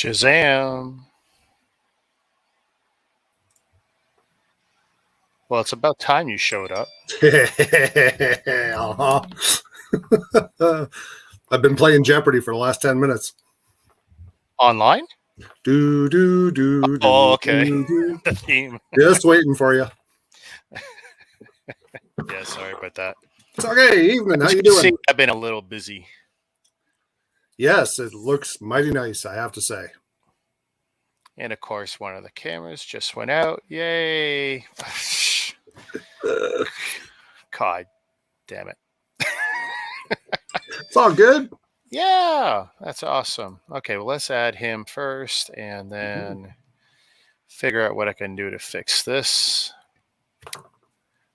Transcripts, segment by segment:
Shazam. Well, it's about time you showed up. I've been playing Jeopardy for the last 10 minutes. Online? Oh, okay. The theme. Just waiting for you. Yeah, sorry about that. It's okay. Evening. How you doing? I've been a little busy. Yes, it looks mighty nice, I have to say. And of course, one of the cameras just went out. Yay. God damn it. It's all good. Yeah, that's awesome. Okay, well, let's add him first and then figure out what I can do to fix this.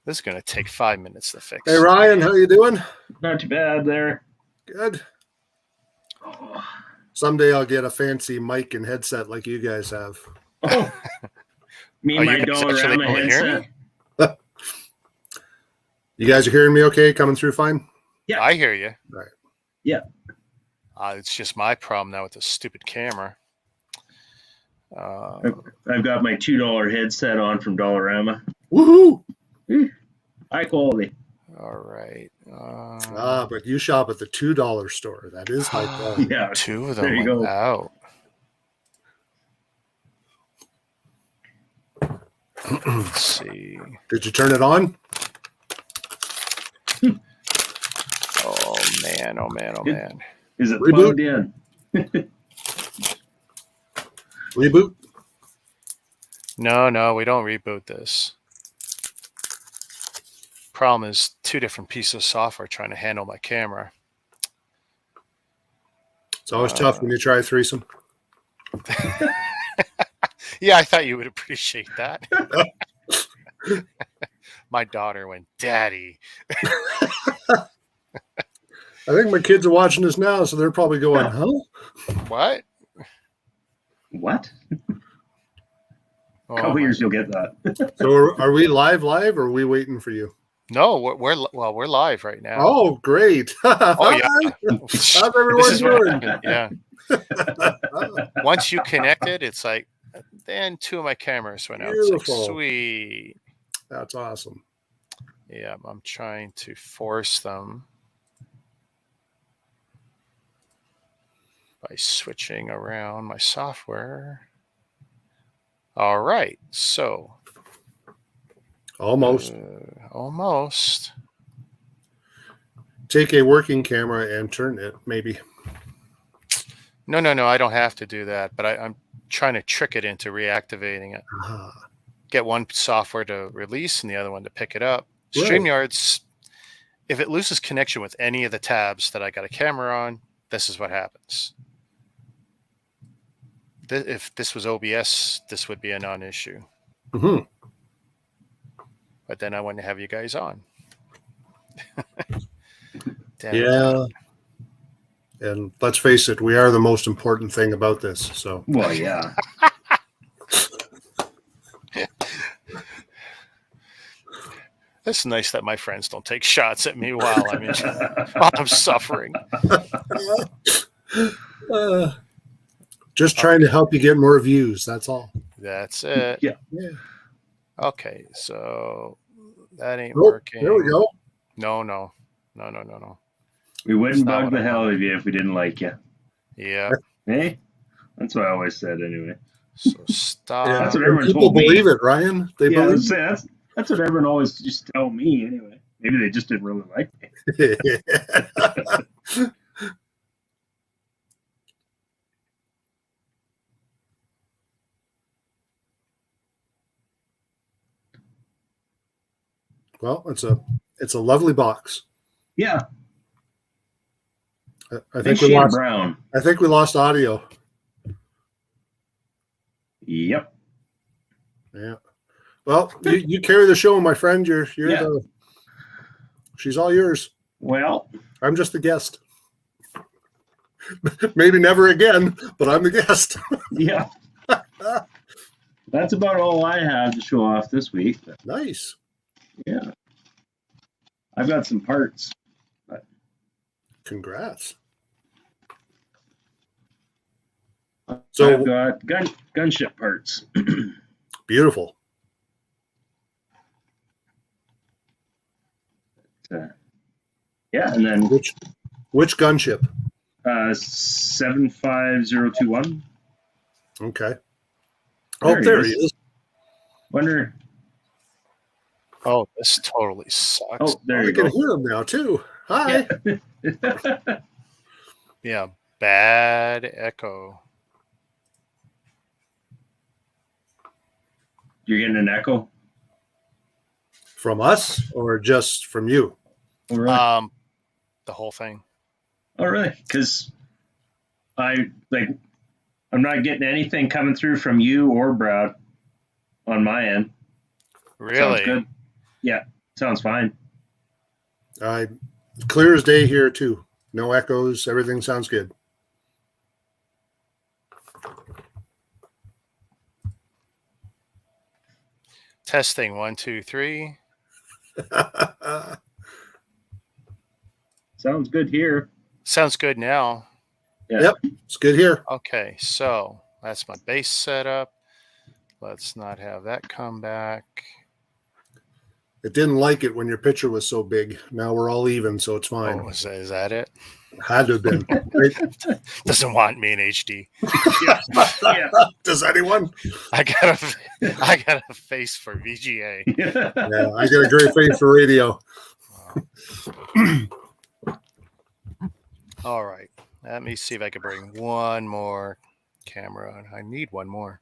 This is going to take 5 minutes to fix. Hey, Ryan, how you doing? Not too bad there. Good. Someday I'll get a fancy mic and headset like you guys have. Oh. Me and my Dollarama headset. You guys are hearing me okay? Coming through fine? Yeah. I hear you. All right. Yeah. It's just my problem now with the stupid camera. I've got my $2 headset on from Dollarama. Woohoo! High quality. All right. But you shop at the $2 store. That is high quality. Yeah. 2 of them went out. Let's see. Did you turn it on? Oh, man. Oh, man. Oh, man. Is it plugged in? Reboot? No, we don't reboot this. Problem is 2 different pieces of software trying to handle my camera. It's always tough when you try a threesome. Yeah, I thought you would appreciate that. My daughter went, Daddy. I think my kids are watching this now, so they're probably going, huh? What? What? Couple years you'll get that. So are we live, or are we waiting for you? No, we're live right now. Oh, great. Oh, yeah. How's everyone doing? Yeah. Once you connect it, it's like, then 2 of my cameras went out. It's like, sweet. That's awesome. Yeah, I'm trying to force them by switching around my software. All right, so. Almost. Almost. Take a working camera and turn it, maybe. No, I don't have to do that, but I'm trying to trick it into reactivating it. Get one software to release and the other one to pick it up. Right. StreamYard's, if it loses connection with any of the tabs that I got a camera on, this is what happens. If this was OBS, this would be a non-issue. Mm-hmm. But then I want to have you guys on. Yeah. And let's face it, we are the most important thing about this. So. Well, yeah. It's nice that my friends don't take shots at me while I'm suffering. Just trying to help you get more views. That's all. That's it. Yeah. Okay, so that ain't working. There we go. No. We wouldn't bug the hell out of you if we didn't like you. Yeah. Hey, that's what I always said anyway. So stop. Yeah, that's what everyone people told me. Believe it, Ryan. They believe it. That's what everyone always used to tell me anyway. Maybe they just didn't really like me. Well, it's a lovely box. Yeah. I think we lost audio. Yep. Yeah. Well, you carry the show, my friend. She's all yours. Well, I'm just the guest. Maybe never again, but I'm the guest. Yeah. That's about all I have to show off this week. Nice. Yeah. I've got some parts. Congrats. So I've got gunship parts. beautiful. Yeah, and then Which gunship? 75021. Okay. Oh, there he is. Wonder. Oh, this totally sucks. Oh, there I you can go. hear him now too. Hi. Yeah. Yeah, bad echo. You're getting an echo? From us or just from you? Oh, really? The whole thing. Oh, really? Because I'm not getting anything coming through from you or Brad on my end. Really? Sounds good. Yeah, sounds fine. Clear as day here too. No echoes. Everything sounds good. Testing 1, 2, 3. Sounds good here. Sounds good now. Yeah. Yep, it's good here. Okay, so that's my base setup. Let's not have that come back. It didn't like it when your picture was so big. Now we're all even, so it's fine. Oh, is that it? Had to have been. Right? Doesn't want me in HD. Yeah. Does anyone? I got a face for VGA. Yeah. Yeah, I got a great face for radio. All right. Let me see if I can bring one more camera. I need one more.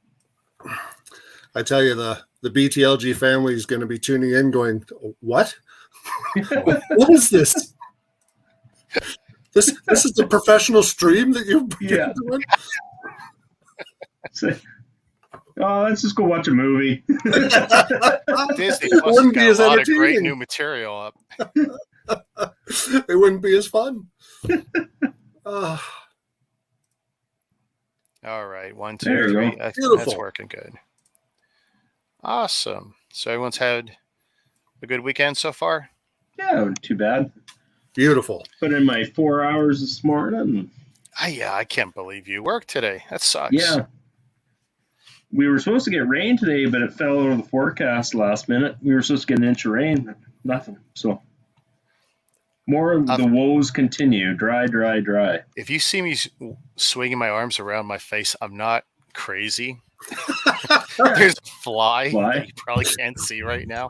I tell you, the BTLG family is going to be tuning in going, what? What is this? This is the professional stream that you're doing? Oh, let's just go watch a movie. Disney Plus wouldn't be got as a lot of great entertaining. new material up. It wouldn't be as fun. All right. 1, 2, There you 3. go. That's Beautiful. working good. Awesome. So everyone's had a good weekend so far? Yeah, too bad. Beautiful. Put in my 4 hours this morning. Yeah, I can't believe you worked today. That sucks. Yeah. We were supposed to get rain today, but it fell out of the forecast last minute. We were supposed to get an inch of rain, but nothing. So more of the woes continue. Dry, dry, dry. If you see me swinging my arms around my face, I'm not crazy. There's a fly that you probably can't see right now.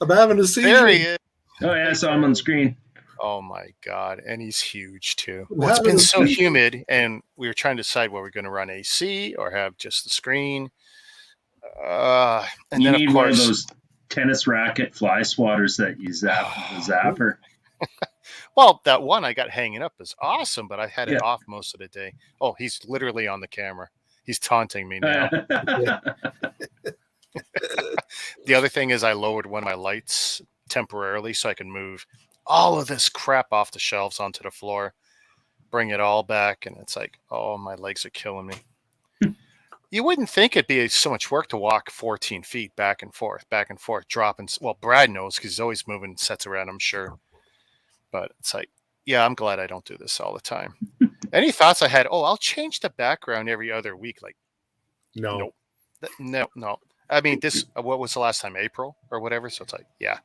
I'm having to see. There he is. Oh, yeah, I saw him on the screen. Oh, my God. And he's huge, too. Well, it's been so humid, and we were trying to decide whether we're going to run AC or have just the screen. And you then, need of one of course, those tennis racket fly swatters that you zap the zapper. Well, that one I got hanging up is awesome, but I had it off most of the day. Oh, he's literally on the camera. He's taunting me now. The other thing is I lowered one of my lights temporarily so I can move all of this crap off the shelves onto the floor, bring it all back, and it's like, oh, my legs are killing me. You wouldn't think it'd be so much work to walk 14 feet back and forth, dropping. Well, Brad knows because he's always moving sets around, I'm sure. But it's like, yeah, I'm glad I don't do this all the time. Any thoughts I had? Oh, I'll change the background every other week. Like, No. No. I mean, what was the last time? April or whatever? So it's like, yeah,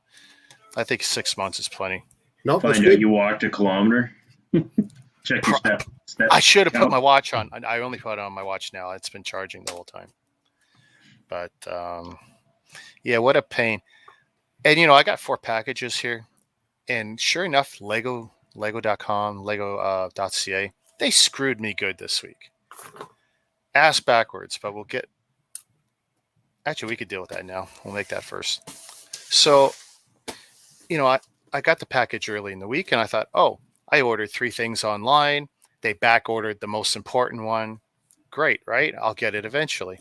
I think 6 months is plenty. No, Find out you walked a kilometer. Check your step. I should have put my watch on. I only put it on my watch now. It's been charging the whole time. But, yeah, what a pain. And, I got 4 packages here. And sure enough, Lego.com, Lego.ca, they screwed me good this week. Ass backwards, but we'll get... Actually, we could deal with that now. We'll make that first. So, I got the package early in the week, and I thought, oh, I ordered 3 things online. They back ordered the most important one. Great, right? I'll get it eventually.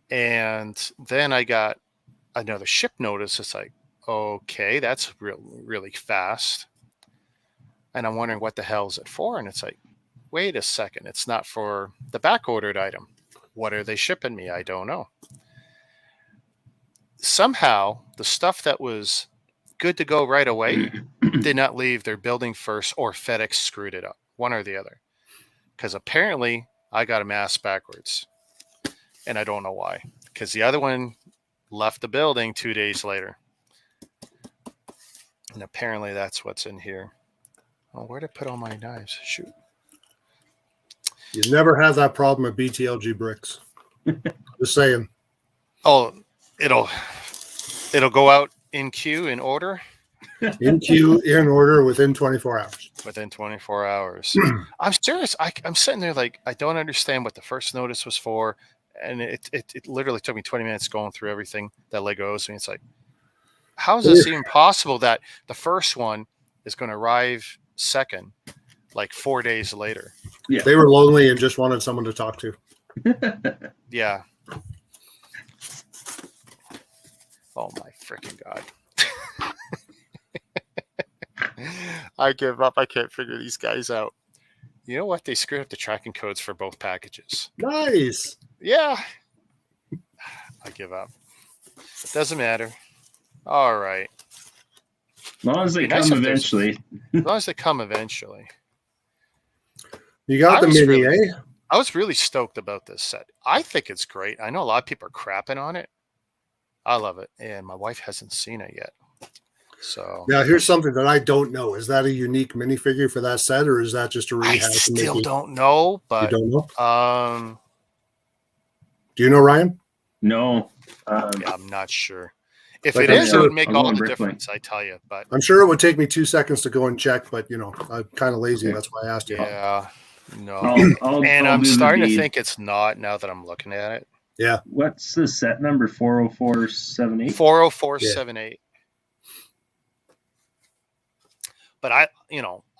And then I got another ship notice. It's like, okay, that's really fast. And I'm wondering what the hell is it for? And it's like, wait a second. It's not for the back ordered item. What are they shipping me? I don't know. Somehow, the stuff that was good to go right away did not leave their building first, or FedEx screwed it up, one or the other. Because apparently I got them ass backwards. And I don't know why. Because the other one left the building 2 days later. And apparently that's what's in here. Oh, where'd I put all my knives? Shoot. You never have that problem at BTLG Bricks. Just saying. Oh, it'll go out in queue in order? In queue, in order, within 24 hours. Within 24 hours. I'm serious. I'm sitting there like, I don't understand what the first notice was for. And it literally took me 20 minutes going through everything that Lego owes me. It's like, how is this even possible that the first one is going to arrive second, like 4 days later? Yeah. They were lonely and just wanted someone to talk to. Yeah. Oh my freaking God. I give up. I can't figure these guys out. You know what? They screwed up the tracking codes for both packages. Nice. Yeah. I give up. Doesn't matter. All right. As long as they come eventually. As long as they come eventually. You got the mini, eh? I was really stoked about this set. I think it's great. I know a lot of people are crapping on it. I love it. And my wife hasn't seen it yet. So now here's something that I don't know. Is that a unique minifigure for that set, or is that just a rehash? I still don't know, but you don't know? Do you know, Ryan? No. Yeah, I'm not sure. If it is, it would make all the difference, I tell you. But I'm sure it would take me 2 seconds to go and check, but I'm kind of lazy. Okay. That's why I asked you. Yeah. No. And I'm starting to think it's not now that I'm looking at it. Yeah. What's the set number? 40478? 40478. But I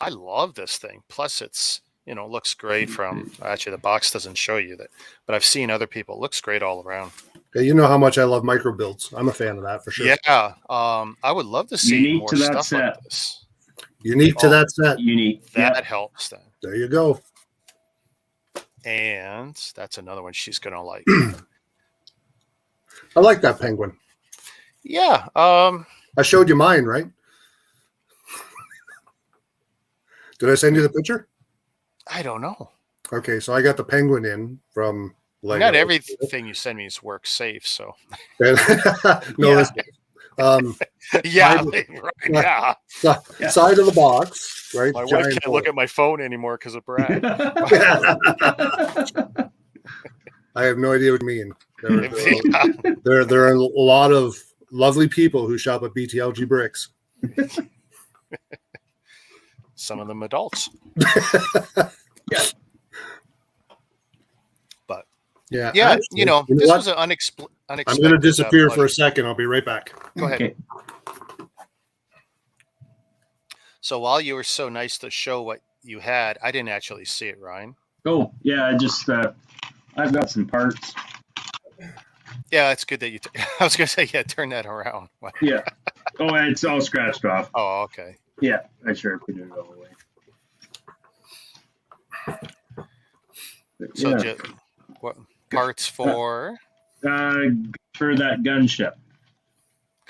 love this thing. Plus it's, looks great from, actually the box doesn't show you that, but I've seen other people. It looks great all around. Yeah, you know how much I love micro builds. I'm a fan of that for sure. Yeah. I would love to see more stuff like this. Unique to that set. Unique. That helps then. There you go. And that's another one she's going to like. I like that penguin. Yeah. I showed you mine, right? Did I send you the picture? I don't know. Okay, so I got the penguin in from Lego. Not everything you send me is work safe, so. No, yeah. Yeah. Side of the box, right? My wife can't look at my phone anymore because of Brad. I have no idea what you mean. There are a lot of lovely people who shop at BTLG Bricks. Some of them adults. Yeah. But yeah, actually, this was an unexpected. I'm going to disappear for a second. I'll be right back. Go ahead. Okay. So while you were so nice to show what you had, I didn't actually see it, Ryan. Oh, yeah, I've got some parts. Yeah, it's good that you. I was going to say, turn that around. Yeah. Oh, it's all scratched off. Oh, okay. Yeah, I sure put it all away. So, what parts for? For that gunship.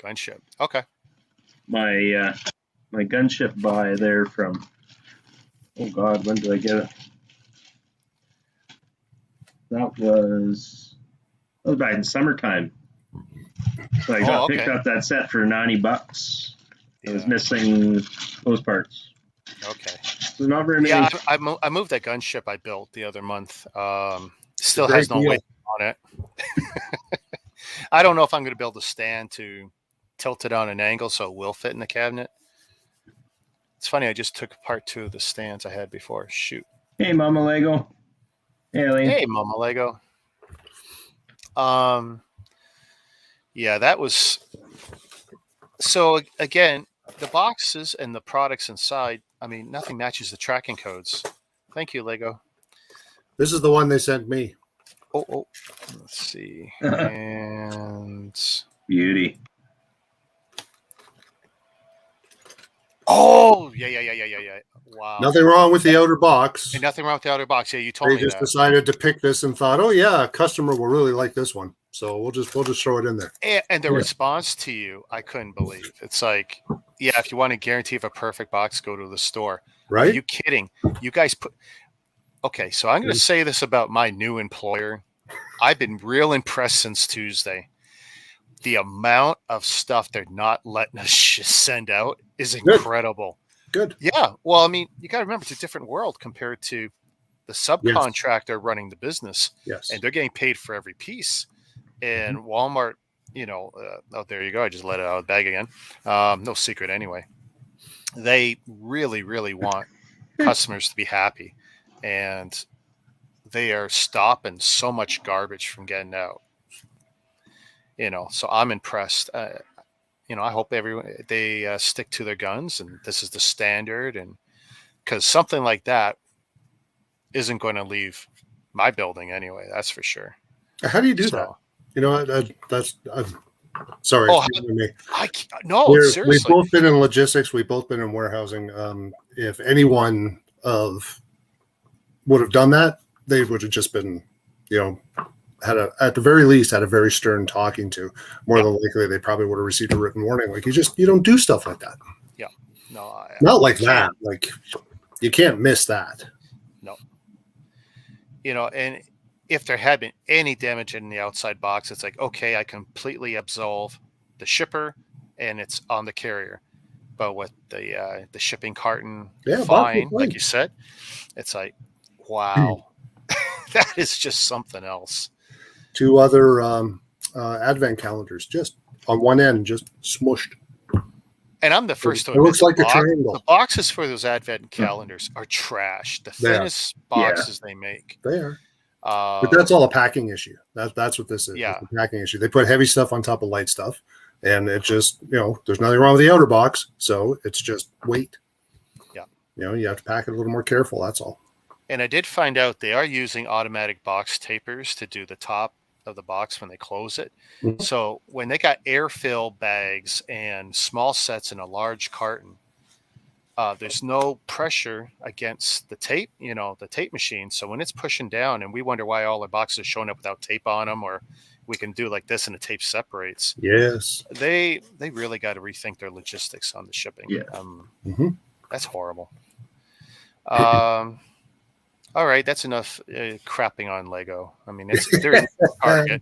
Gunship. Okay. My gunship buy there from. Oh God, when did I get it? That was back in summertime. So I picked up that set for $90. I was missing those parts. Okay. So not very many. Yeah, I moved that gunship I built the other month. Still has no weight on it. I don't know if I'm going to build a stand to tilt it on an angle so it will fit in the cabinet. It's funny, I just took apart 2 of the stands I had before. Shoot. Hey, Mama Lego. Hey, Elaine. Hey, Mama Lego. Yeah, that was. So again, the boxes and the products inside, I mean, nothing matches the tracking codes. Thank you, Lego. This is the one they sent me. Oh, let's see. And beauty. Oh, yeah. Wow. Nothing wrong with the outer box. And nothing wrong with the outer box. Yeah, you told me They just decided to pick this and thought, oh yeah, a customer will really like this one. So we'll just throw it in there. And the response to you, I couldn't believe. It's like, yeah, if you want to guarantee of a perfect box, go to the store. Right? Are you kidding? You guys Okay, so I'm going to say this about my new employer. I've been real impressed since Tuesday. The amount of stuff they're not letting us send out is incredible. Good. Yeah. Well, I mean, you got to remember, it's a different world compared to the subcontractor running the business. Yes. And they're getting paid for every piece. And Walmart, oh, there you go. I just let it out of the bag again. No secret anyway. They really, really want customers to be happy. And they are stopping so much garbage from getting out. So I'm impressed. I hope they stick to their guns, and this is the standard. And because something like that isn't going to leave my building anyway, that's for sure. How do you do that? I'm sorry. Oh, seriously. We've both been in logistics. We've both been in warehousing. If anyone would have done that, they would have just been, at the very least, had a very stern talking to. More than likely, they probably would have received a written warning. Like, you don't do stuff like that. Yeah. No. Not like that. Like, you can't miss that. No. And if there had been any damage in the outside box, it's like, okay, I completely absolve the shipper and it's on the carrier. But with the shipping carton, fine, like you said, it's like, wow, that is just something else. 2 other advent calendars just on one end, just smushed. And I'm the first to admit, it looks like a triangle. The boxes for those advent calendars are trash. The thinnest boxes they make. They are. But that's all a packing issue. That's what this is. Yeah. It's a packing issue. They put heavy stuff on top of light stuff, and it just, there's nothing wrong with the outer box, so it's just weight. Yeah. You have to pack it a little more careful. That's all. And I did find out they are using automatic box tapers to do the top of the box when they close it. Mm-hmm. So when they got air fill bags and small sets in a large carton, there's no pressure against the tape, the tape machine. So when it's pushing down, and we wonder why all our boxes are showing up without tape on them, or we can do like this and the tape separates. Yes. They really got to rethink their logistics on the shipping. Yeah. That's horrible. All right, that's enough crapping on Lego. I mean, they're in Target.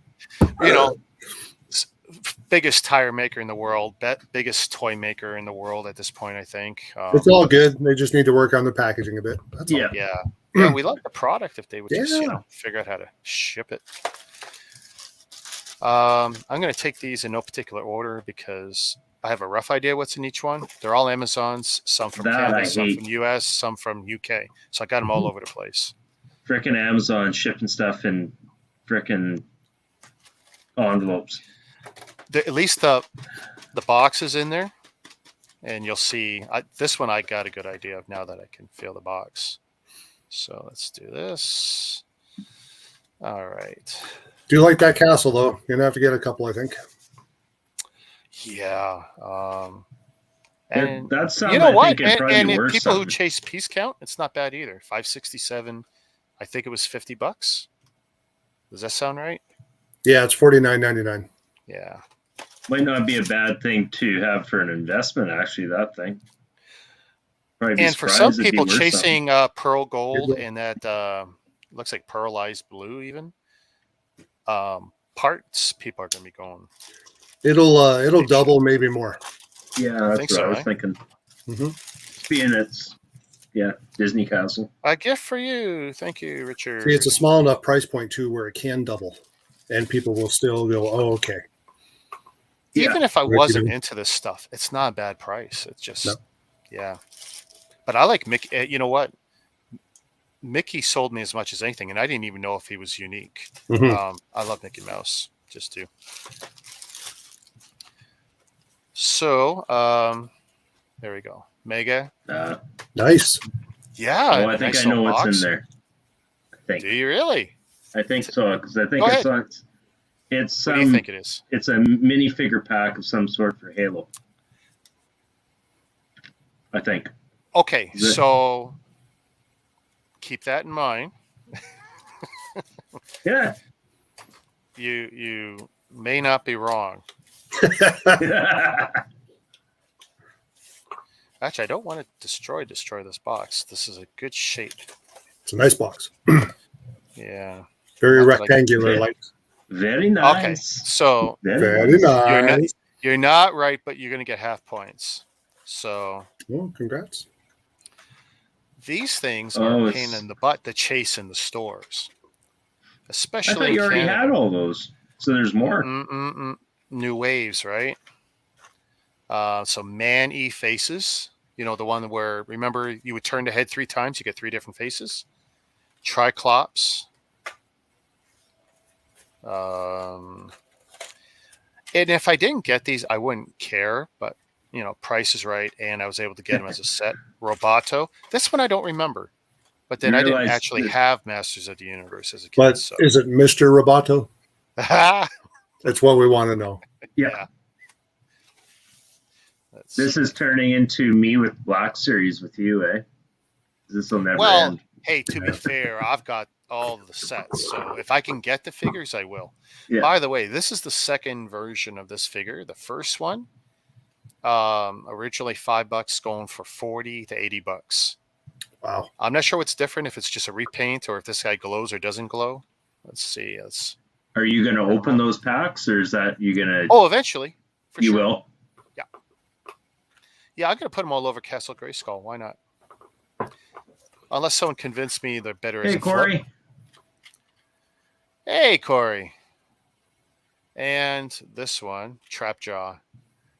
Biggest tire maker in the world, biggest toy maker in the world at this point, I think. It's all good. They just need to work on the packaging a bit. That's all. Yeah, we like the product if they would just figure out how to ship it. I'm going to take these in no particular order because I have a rough idea what's in each one. They're all Amazons, some from Canada, some from US, some from UK. So I got them all over the place. Frickin' Amazon shipping stuff in frickin' envelopes. At least the box is in there, and you'll see. This one I got a good idea of now that I can feel the box. So let's do this. All right. Do you like that castle, though? You're going to have to get a couple, I think. Yeah. And that's you know what? And if people who chase piece count, it's not bad either. 567. I think it was $50. Does that sound right? Yeah, it's $49.99. Yeah. Might not be a bad thing to have for an investment, actually, that thing. And for some people chasing pearl gold and that looks like pearlized blue even, parts, people are going to be going. It'll double, maybe more. Yeah, that's what I was thinking. Being it's Disney Castle. A gift for you. Thank you, Richard. See, it's a small enough price point too where it can double, and people will still go, "Oh, okay." Even if I wasn't into this stuff, it's not a bad price. It's just, But I like Mickey. You know what? Mickey sold me as much as anything, and I didn't even know if he was unique. I love Mickey Mouse, just too. So, there we go. Mega. Nice. Yeah. Oh, I think I know what's in there. I think. Do you really? I think so, because I think it's on. It's what do you think it is? It's a minifigure pack of some sort for Halo. I think. Okay, so keep that in mind. Yeah. You may not be wrong. Actually, I don't want to destroy this box. This is a good shape. It's a nice box. Yeah. Very Not that I can- rectangular, like Very nice. Okay, so very nice. you're not right, but you're going to get half points. So Well, congrats. these things are a pain in the butt to chase in the stores, especially. I thought you already had all those, so there's more. New waves, right? So man-e faces. You know, the one where, remember, you would turn the head 3 times, you get 3 different faces. Triclops. And if I didn't get these, I wouldn't care, but you know, price is right, and I was able to get them as a set. Roboto. This one I don't remember, but then I didn't actually have Masters of the Universe as a kid. But so. Is it Mr. Roboto? That's what we want to know. Yeah. This is turning into me with Black Series with you, eh? This will never end. Hey, to be fair, I've got all the sets, so if I can get the figures, I will. Yeah. By the way, this is the second version of this figure. The first one, originally $5, going for $40 to $80. Wow. I'm not sure what's different, if it's just a repaint or if this guy glows or doesn't glow. Let's see. Are you going to open those packs, or is that you going to? Oh, eventually. For you sure. will. Yeah. Yeah, I'm going to put them all over Castle Grayskull. Why not? Unless someone convinced me they're better as a Corey. flip. Hey, Corey. And this one, Trapjaw.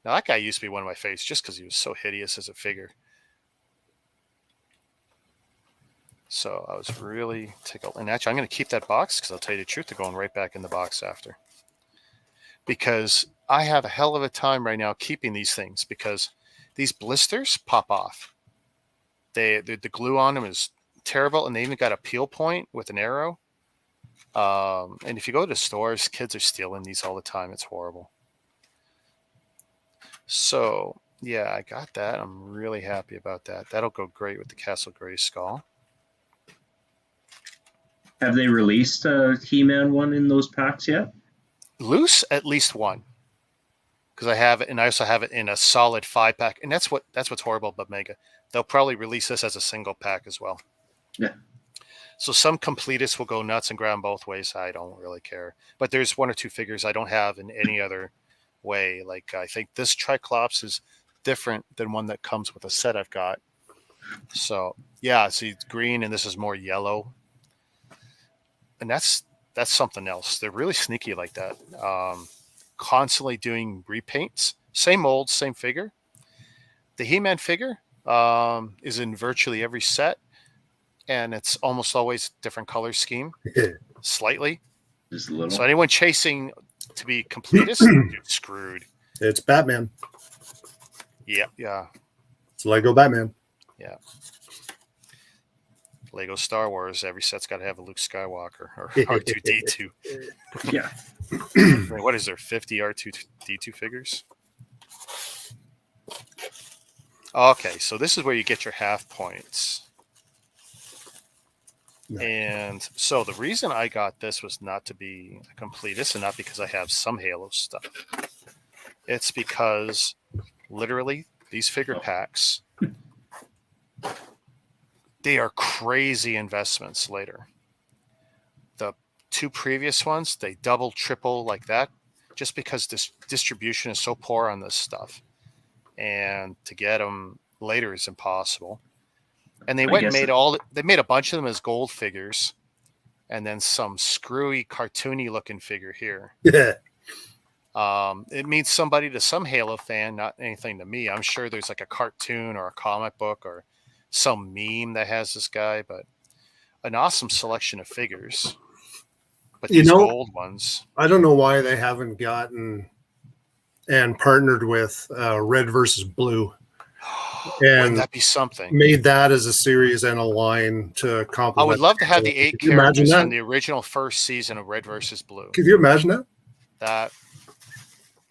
Now, that guy used to be one of my favorites just because he was so hideous as a figure. So I was really tickled. And actually, I'm going to keep that box because I'll tell you the truth, they're going right back in the box after. Because I have a hell of a time right now keeping these things because these blisters pop off. The glue on them is terrible, and they even got a peel point with an arrow. And if you go to stores, kids are stealing these all the time. It's horrible. So, yeah, I got that. I'm really happy about that. That'll go great with the Castle Grayskull. Have they released a He-Man one in those packs yet? Loose, at least one. Because I have it, and I also have it in a solid 5-pack. And that's what's horrible about Mega. They'll probably release this as a single pack as well. Yeah. So some completists will go nuts and grab them both ways. I don't really care. But there's 1 or 2 figures I don't have in any other way. Like, I think this Triclops is different than one that comes with a set I've got. So, yeah, see, it's green, and this is more yellow. And that's something else. They're really sneaky like that. Constantly doing repaints. Same mold, same figure. The He-Man figure is in virtually every set, and it's almost always different color scheme, slightly. Just a little. So anyone chasing to be completist, you're screwed. It's Batman. Yeah. It's Lego Batman. Yeah. Lego Star Wars, every set's got to have a Luke Skywalker or R2-D2. Yeah. Wait, what is there, 50 R2-D2 figures? Okay, so this is where you get your half points. No. And so the reason I got this was not to be a completist and not because I have some Halo stuff. It's because literally these figure packs, they are crazy investments later. The 2 previous ones, they double, triple like that, just because this distribution is so poor on this stuff. And to get them later is impossible. And they went and made a bunch of them as gold figures, and then some screwy, cartoony looking figure here. Yeah. It means somebody to some Halo fan, not anything to me. I'm sure there's like a cartoon or a comic book or some meme that has this guy, but an awesome selection of figures. But these gold ones, I don't know why they haven't gotten and partnered with Red versus Blue. And wouldn't that be something? Made that as a series and a line to complement. I would love to have the 8 characters from the original first season of Red versus Blue. Could you imagine that?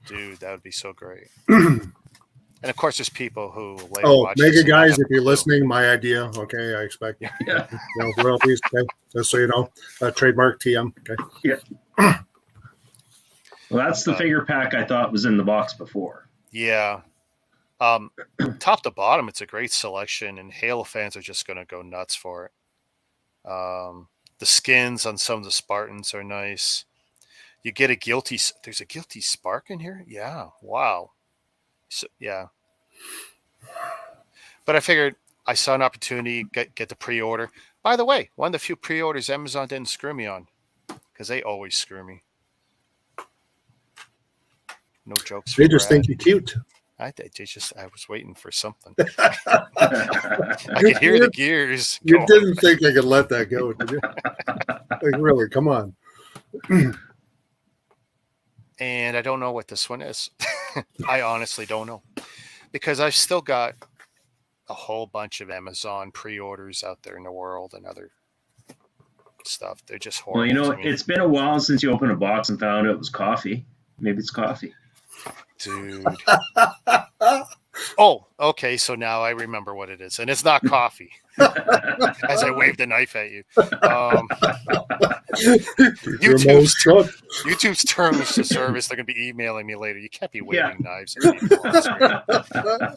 Dude, that would be so great. And of course, there's people who later watch Mega guys, if you're listening, my idea. Okay, I expect royalties. Okay, just so you know, trademark TM. Okay. Yeah. Well, that's the figure pack I thought was in the box before. Yeah. Top to bottom, it's a great selection, and Halo fans are just going to go nuts for it. The skins on some of the Spartans are nice. You get there's a guilty spark in here? Yeah. Wow. So, yeah. But I figured I saw an opportunity, get the pre-order. By the way, one of the few pre-orders Amazon didn't screw me on, because they always screw me. No jokes. They just think you're cute. I was waiting for something. I could hear the gears. You didn't think I could let that go, did you? Like, really? Come on. And I don't know what this one is. I honestly don't know, because I've still got a whole bunch of Amazon pre-orders out there in the world and other stuff. They're just horrible. Well, you know, to me. it's been a while since you opened a box and found out it was coffee. Maybe it's coffee. Dude. Oh, okay. So now I remember what it is, and it's not coffee. As I wave the knife at you. YouTube's terms of service. They're going to be emailing me later. You can't be waving knives at people on the screen.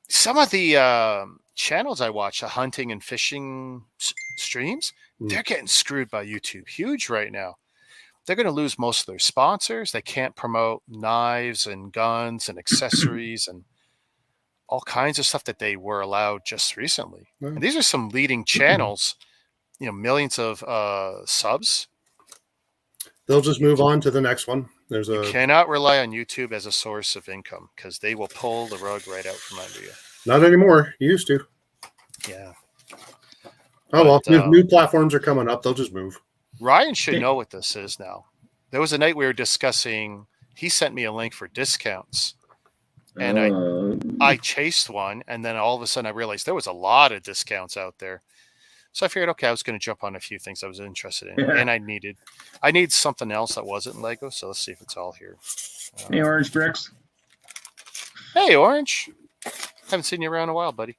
Some of the channels I watch, the hunting and fishing streams, they're getting screwed by YouTube. Huge right now. They're going to lose most of their sponsors. They can't promote knives and guns and accessories and all kinds of stuff that they were allowed just recently. And these are some leading channels, millions of subs. They'll just move on to the next one. You cannot rely on YouTube as a source of income, because they will pull the rug right out from under you. Not anymore. You used to. Yeah. Oh, well, new platforms are coming up. They'll just move. Ryan should know what this is now. There was a night we were discussing. He sent me a link for discounts, and I chased one, and then all of a sudden I realized there was a lot of discounts out there. So I figured, okay, I was going to jump on a few things I was interested in, and I need something else that wasn't Lego. So let's see if it's all here. Hey, Orange Bricks. Hey, Orange. Haven't seen you around in a while, buddy.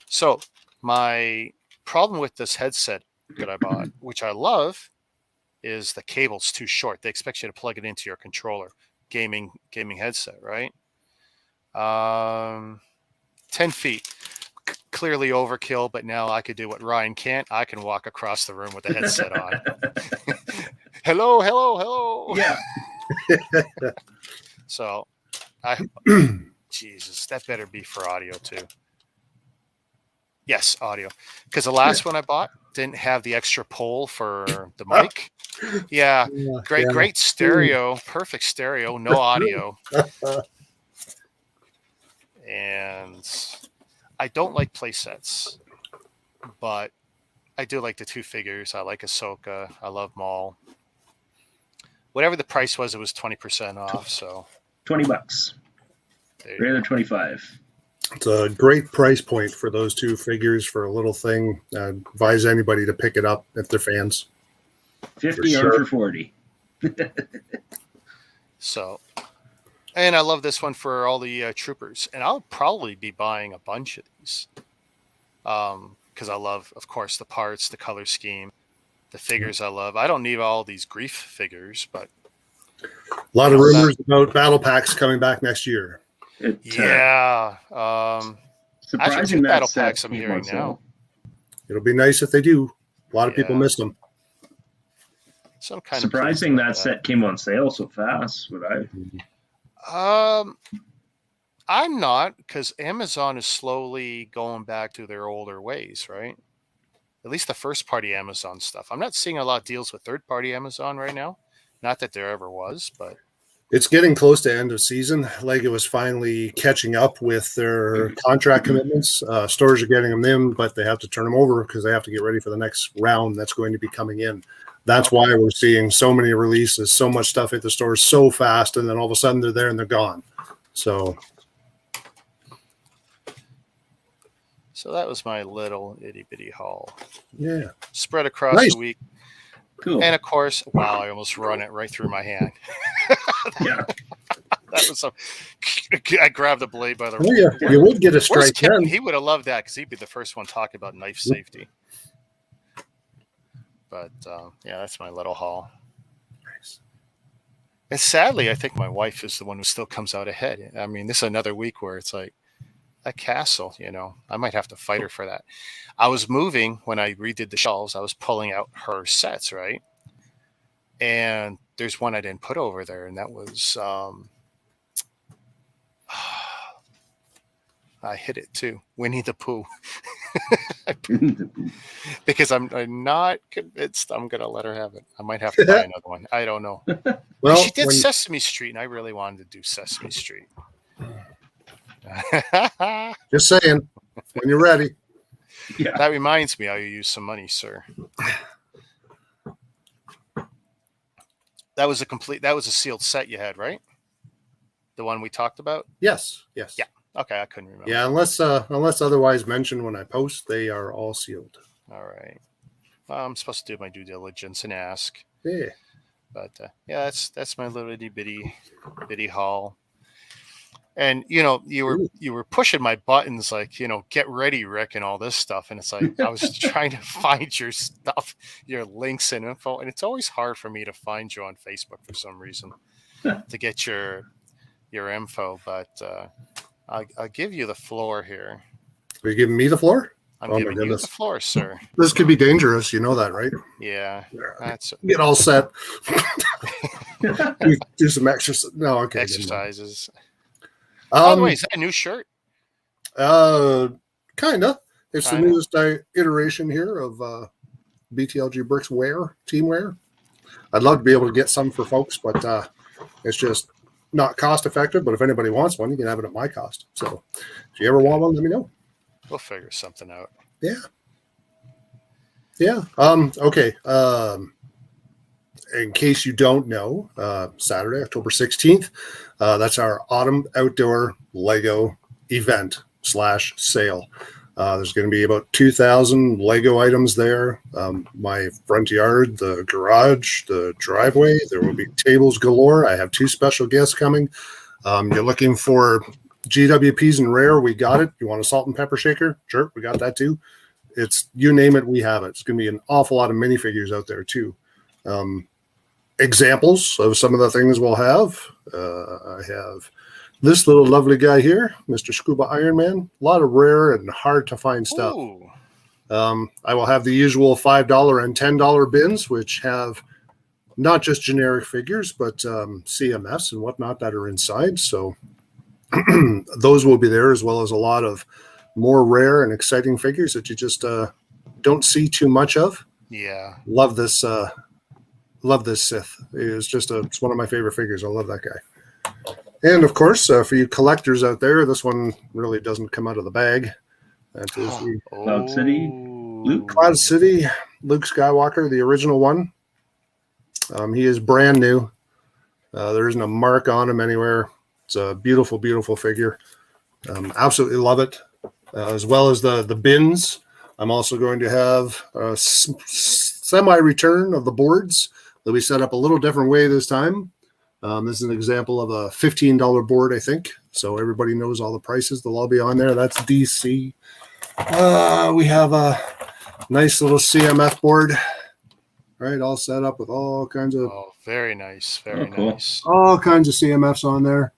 So my problem with this headset that I bought, which I love, is the cable's too short. They expect you to plug it into your controller. Gaming headset, right? 10 feet. Clearly overkill, but now I could do what Ryan can't. I can walk across the room with the headset on. Hello. Yeah. So, Jesus, that better be for audio too. Yes, audio. Because the last one I bought didn't have the extra pole for the mic. Yeah, great stereo, perfect stereo, no audio. And I don't like play sets, but I do like the two figures. I like Ahsoka. I love Maul. Whatever the price was, it was 20% off. So $20. Rather 25. It's a great price point for those two figures for a little thing. Advise anybody to pick it up if they're fans. 50 or for 40. So, and I love this one for all the troopers. And I'll probably be buying a bunch of these because I love, of course, the parts, the color scheme, the figures I love. I don't need all these Grief figures, but a lot of rumors about battle packs coming back next year. Yeah. Surprising battle packs I'm hearing now. It'll be nice if they do. A lot of people missed them. Some kind surprising that set came on sale so fast. I'm not, because Amazon is slowly going back to their older ways, right? At least the first party Amazon stuff. I'm not seeing a lot of deals with third party Amazon right now. Not that there ever was, but it's getting close to end of season. Lego is finally catching up with their contract commitments. Stores are getting them in, but they have to turn them over because they have to get ready for the next round that's going to be coming in. That's why we're seeing so many releases, so much stuff at the stores so fast, and then all of a sudden they're there and they're gone. So that was my little itty bitty haul. Yeah. Spread across the week. Cool. And of course, wow, I almost run it right through my hand. Yeah. That was I grabbed the blade by the yeah, you would get a strike. He would have loved that because he'd be the first one talking about knife safety. But yeah, that's my little haul. Nice. And sadly, I think my wife is the one who still comes out ahead. I mean, this is another week where it's like castle, you know. I might have to fight her for that. I was moving when I redid the shelves. I was pulling out her sets, right? And there's one I didn't put over there, and that was I hit it too. Winnie the Pooh. Because I'm not convinced I'm gonna let her have it. I might have to buy another one. I don't know. Well, she did Sesame Street, and I really wanted to do Sesame Street. Just saying, when you're ready. Yeah. That reminds me, I'll use some money, sir. That was a sealed set you had, right? The one we talked about? Yes. Yes. Yeah. Okay, I couldn't remember. Yeah, unless otherwise mentioned when I post, they are all sealed. All right. Well, I'm supposed to do my due diligence and ask. Yeah. But yeah, that's my little itty bitty haul. And you know, you were pushing my buttons like, you know, get ready, Rick, and all this stuff. And it's like I was trying to find your stuff, your links and info, and it's always hard for me to find you on Facebook for some reason to get your info. But I'll give you the floor here. Are you giving me the floor? I'm giving you the floor, sir. This could be dangerous. You know that, right? Yeah. That's get all set. Do some exercise. No, okay. Exercises. By the way, is that a new shirt? Kinda. It's the newest iteration here of BTLG Bricks team wear. I'd love to be able to get some for folks, but it's just not cost effective. But if anybody wants one, you can have it at my cost. So if you ever want one, let me know. We'll figure something out. Yeah. Yeah. Okay. In case you don't know, Saturday, October 16th, that's our autumn outdoor Lego event / sale. There's going to be about 2,000 Lego items there. My front yard, the garage, the driveway, there will be tables galore. I have 2 special guests coming. You're looking for GWPs and rare, we got it. You want a salt and pepper shaker? Sure, we got that too. It's, you name it, we have it. It's going to be an awful lot of minifigures out there too. Examples of some of the things we'll have. I have this little lovely guy here, Mr. Scuba Iron Man. A lot of rare and hard to find stuff. I will have the usual $5 and $10 bins, which have not just generic figures, but CMFs and whatnot that are inside. So those will be there, as well as a lot of more rare and exciting figures that you just don't see too much of. Yeah. Love this Sith. It's one of my favorite figures. I love that guy. And of course, for you collectors out there, this one really doesn't come out of the bag. That is the Cloud City Luke. Cloud City Luke Skywalker, the original one. He is brand new. There isn't a mark on him anywhere. It's a beautiful, beautiful figure. Absolutely love it. As well as the bins. I'm also going to have a semi-return of the boards. They'll be set up a little different way this time. This is an example of a $15 board, I think. So everybody knows all the prices. They'll all be on there. That's DC. We have a nice little CMF board. Right, all set up with all kinds of... Oh, very nice. Very nice. All kinds of CMFs on there.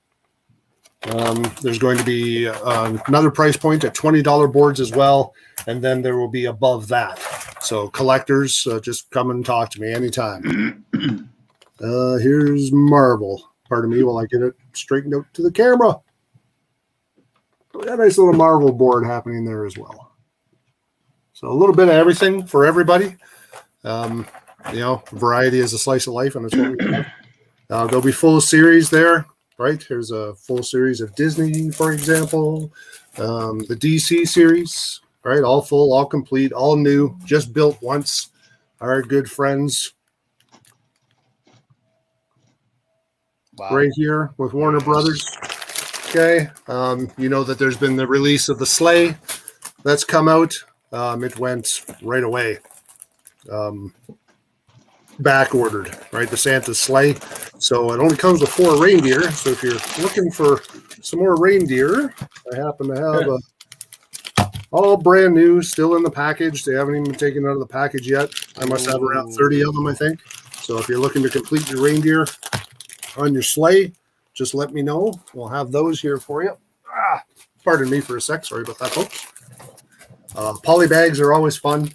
There's going to be another price point at $20 boards as well, and then there will be above that. So collectors, just come and talk to me anytime. Here's Marvel. Pardon me while I get it straightened out to the camera. We got a nice little Marvel board happening there as well. So a little bit of everything for everybody. Variety is a slice of life, and that's what we have. There'll be full series there. Right, here's a full series of Disney, for example, the DC series, right, all full, all complete, all new, just built once. Our good friends right here with Warner Brothers. Okay, you know that there's been the release of the sleigh that's come out. It went right away. Back ordered, right? The Santa's sleigh. So it only comes with 4 reindeer. So if you're looking for some more reindeer, I happen to have all brand new, still in the package. They haven't even been taken out of the package yet. I must have around 30 of them, I think. So if you're looking to complete your reindeer on your sleigh, just let me know. We'll have those here for you. Pardon me for a sec. Sorry about that, folks. Poly bags are always fun.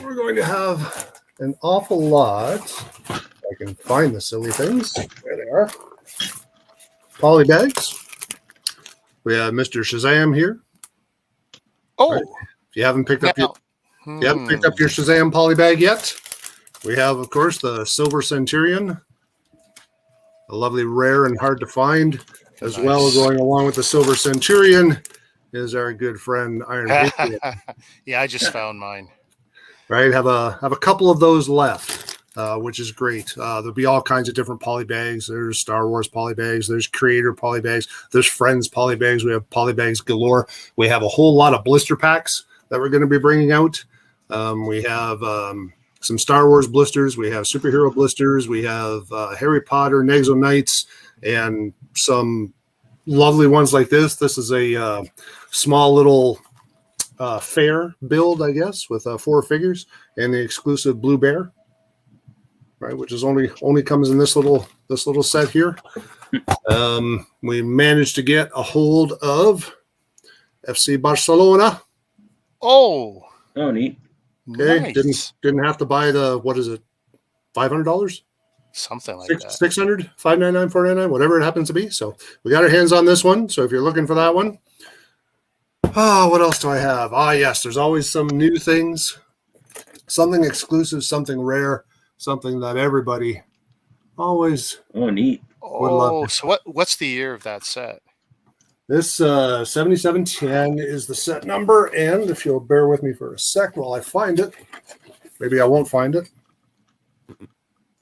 We're going to have an awful lot. If I can find the silly things. There they are. Poly bags. We have Mr. Shazam here. Oh, right. If you haven't picked up your Shazam poly bag yet, we have, of course, the Silver Centurion, a lovely rare and hard to find, as well. Going along with the Silver Centurion is our good friend Iron Patriot. Yeah, I just found mine. Right, have a couple of those left, which is great. There'll be all kinds of different poly bags. There's Star Wars poly bags. There's Creator poly bags. There's Friends poly bags. We have poly bags galore. We have a whole lot of blister packs that we're going to be bringing out. We have some Star Wars blisters. We have superhero blisters. We have Harry Potter, Nexo Knights, and some lovely ones like this. This is a small little fair build, I guess, with 4 figures and the exclusive Blue Bear, right, which is only comes in this little set here. We managed to get a hold of FC Barcelona. Oh, neat. Okay, nice. didn't have to buy the, what is it, $500? Something like that. 600, $599, $499, whatever it happens to be. So we got our hands on this one. So if you're looking for that one. Oh, what else do I have? Yes, there's always some new things, something exclusive, something rare, something that everybody always neat would love. So what's the year of that set? This 7710 is the set number, and if you'll bear with me for a sec while I find it, maybe I won't find it.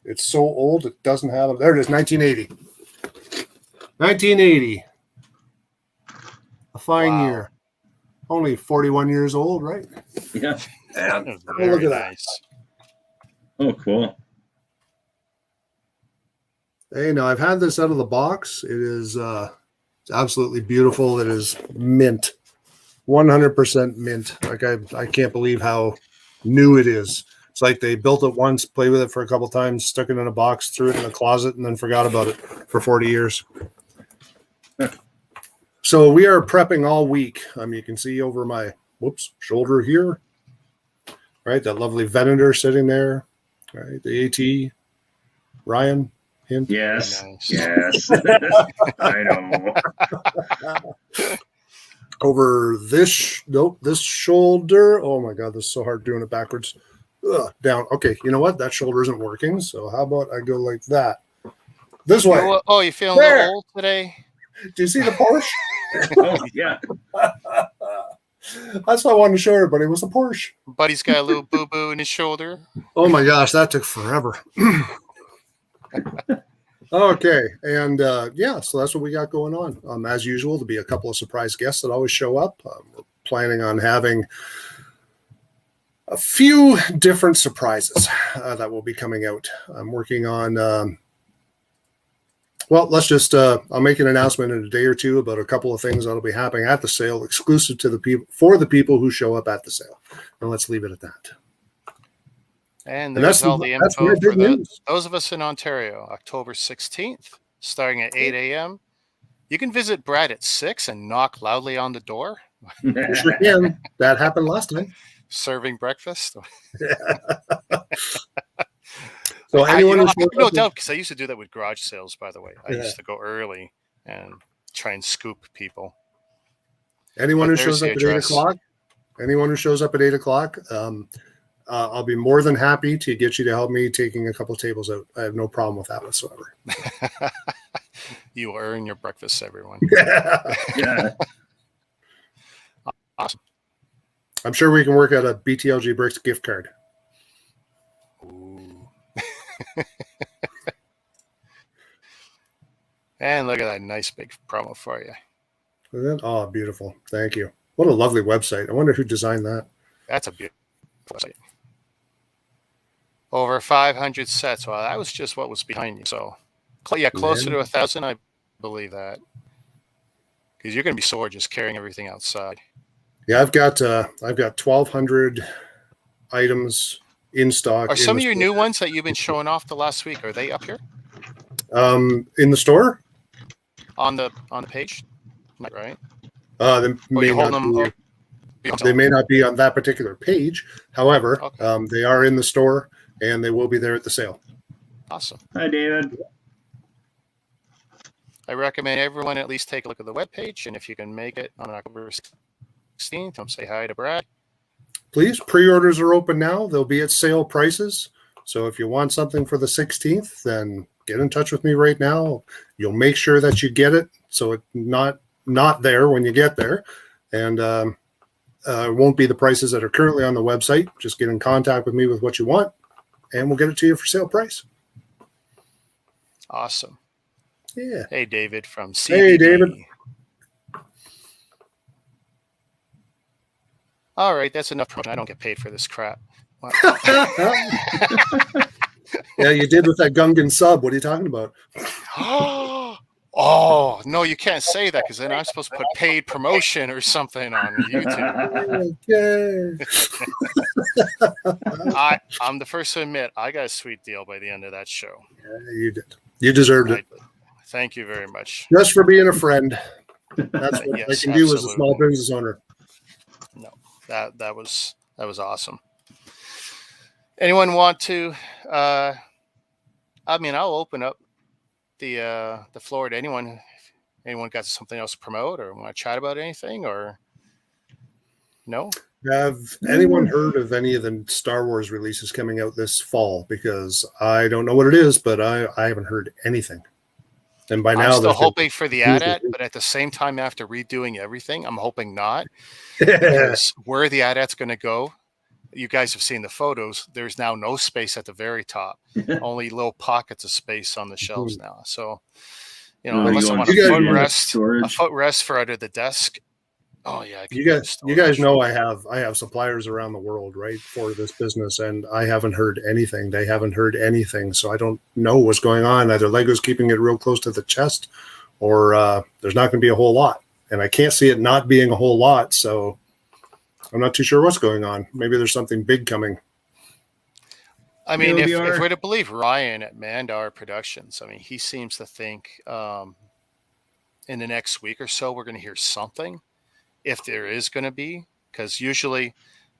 It's so old it doesn't have it. There it is, 1980. 1980. A fine year. Only 41 years old, right? Yeah. And look at that. Nice. Oh, cool. Hey, now I've had this out of the box. It is absolutely beautiful. It is mint. 100% mint. Like I can't believe how new it is. It's like they built it once, played with it for a couple times, stuck it in a box, threw it in a closet, and then forgot about it for 40 years. So we are prepping all week. You can see over my shoulder here, right? That lovely Venator sitting there, right? The AT, Ryan, him. Yes, nice. yes. I know. Over this shoulder. Oh my God, this is so hard doing it backwards. Down. Okay, you know what? That shoulder isn't working. So how about I go like that? This way. You feeling a little old today? Do you see the Porsche? Oh, yeah. That's what I wanted to show everybody was the Porsche. Buddy's got a little boo-boo in his shoulder. Oh my gosh, that took forever. Okay, and so that's what we got going on. As usual, there'll be a couple of surprise guests that always show up. We're planning on having a few different surprises that will be coming out. I'm working on let's just I'll make an announcement in a day or two about a couple of things that'll be happening at the sale, exclusive to the people, for the people who show up at the sale. And let's leave it at that. And there's all the info for those of us in Ontario, October 16th, starting at 8 a.m. You can visit Brad at 6 and knock loudly on the door. Sure can. That happened last time. Serving breakfast. So anyone I have no doubt, because I used to do that with garage sales, by the way. I used to go early and try and scoop people. Anyone who shows up at 8 o'clock, I'll be more than happy to get you to help me taking a couple tables out. I have no problem with that whatsoever. You earn your breakfast, everyone. Yeah. Awesome. I'm sure we can work out a BTLG Bricks gift card. Ooh. And look at that nice big promo for you. Oh, beautiful. Thank you. What a lovely website. I wonder who designed that. That's a beautiful website. Over 500 sets. Well, that was just what was behind you. So, yeah, closer to 1,000, I believe that. Because you're going to be sore just carrying everything outside. Yeah, I've got 1,200 items in stock. Are some of your new ones that you've been showing off the last week, are they up here? In the store? On the page? right? They Or may you hold not them be. up? They may not be on that particular page. However, Okay. they are in the store, and they will be there at the sale. Awesome. Hi, David. I recommend everyone at least take a look at the webpage, and if you can make it on October 16th, come say hi to Brad. Please, pre-orders are open now. They'll be at sale prices. So if you want something for the 16th, then get in touch with me right now. You'll make sure that you get it, so it's not there when you get there. And it won't be the prices that are currently on the website. Just get in contact with me with what you want, and we'll get it to you for sale price. Awesome. Yeah. Hey, David from CBD. Hey, David. All right, that's enough promotion. I don't get paid for this crap. Wow. Yeah, you did with that Gungan sub. What are you talking about? Oh, no, you can't say that because then I'm supposed to put paid promotion or something on YouTube. Okay. I'm the first to admit I got a sweet deal by the end of that show. Yeah, you did. You deserved it. Thank you very much. Just for being a friend. That's what Yes, I can do as a small absolutely. business owner. No, that was awesome. Anyone want to? I mean, I'll open up the floor to anyone. Anyone got something else to promote or want to chat about anything or no? Have anyone heard of any of the Star Wars releases coming out this fall? Because I don't know what it is, but I haven't heard anything. And by now, I'm still hoping for the AT-AT, but at the same time, after redoing everything, I'm hoping not. Because where the AT-AT's going to go, you guys have seen the photos. There's now no space at the very top, only little pockets of space on the shelves now. So, unless I want a footrest for under the desk. Oh yeah, you guys know I have suppliers around the world, right, for this business, and I haven't heard anything. They haven't heard anything, so I don't know what's going on. Either Lego's keeping it real close to the chest, or there's not going to be a whole lot, and I can't see it not being a whole lot. So I'm not too sure what's going on. Maybe there's something big coming. I mean, if we're to believe Ryan at Mandar Productions, I mean, he seems to think in the next week or so we're going to hear something. If there is going to be, because usually,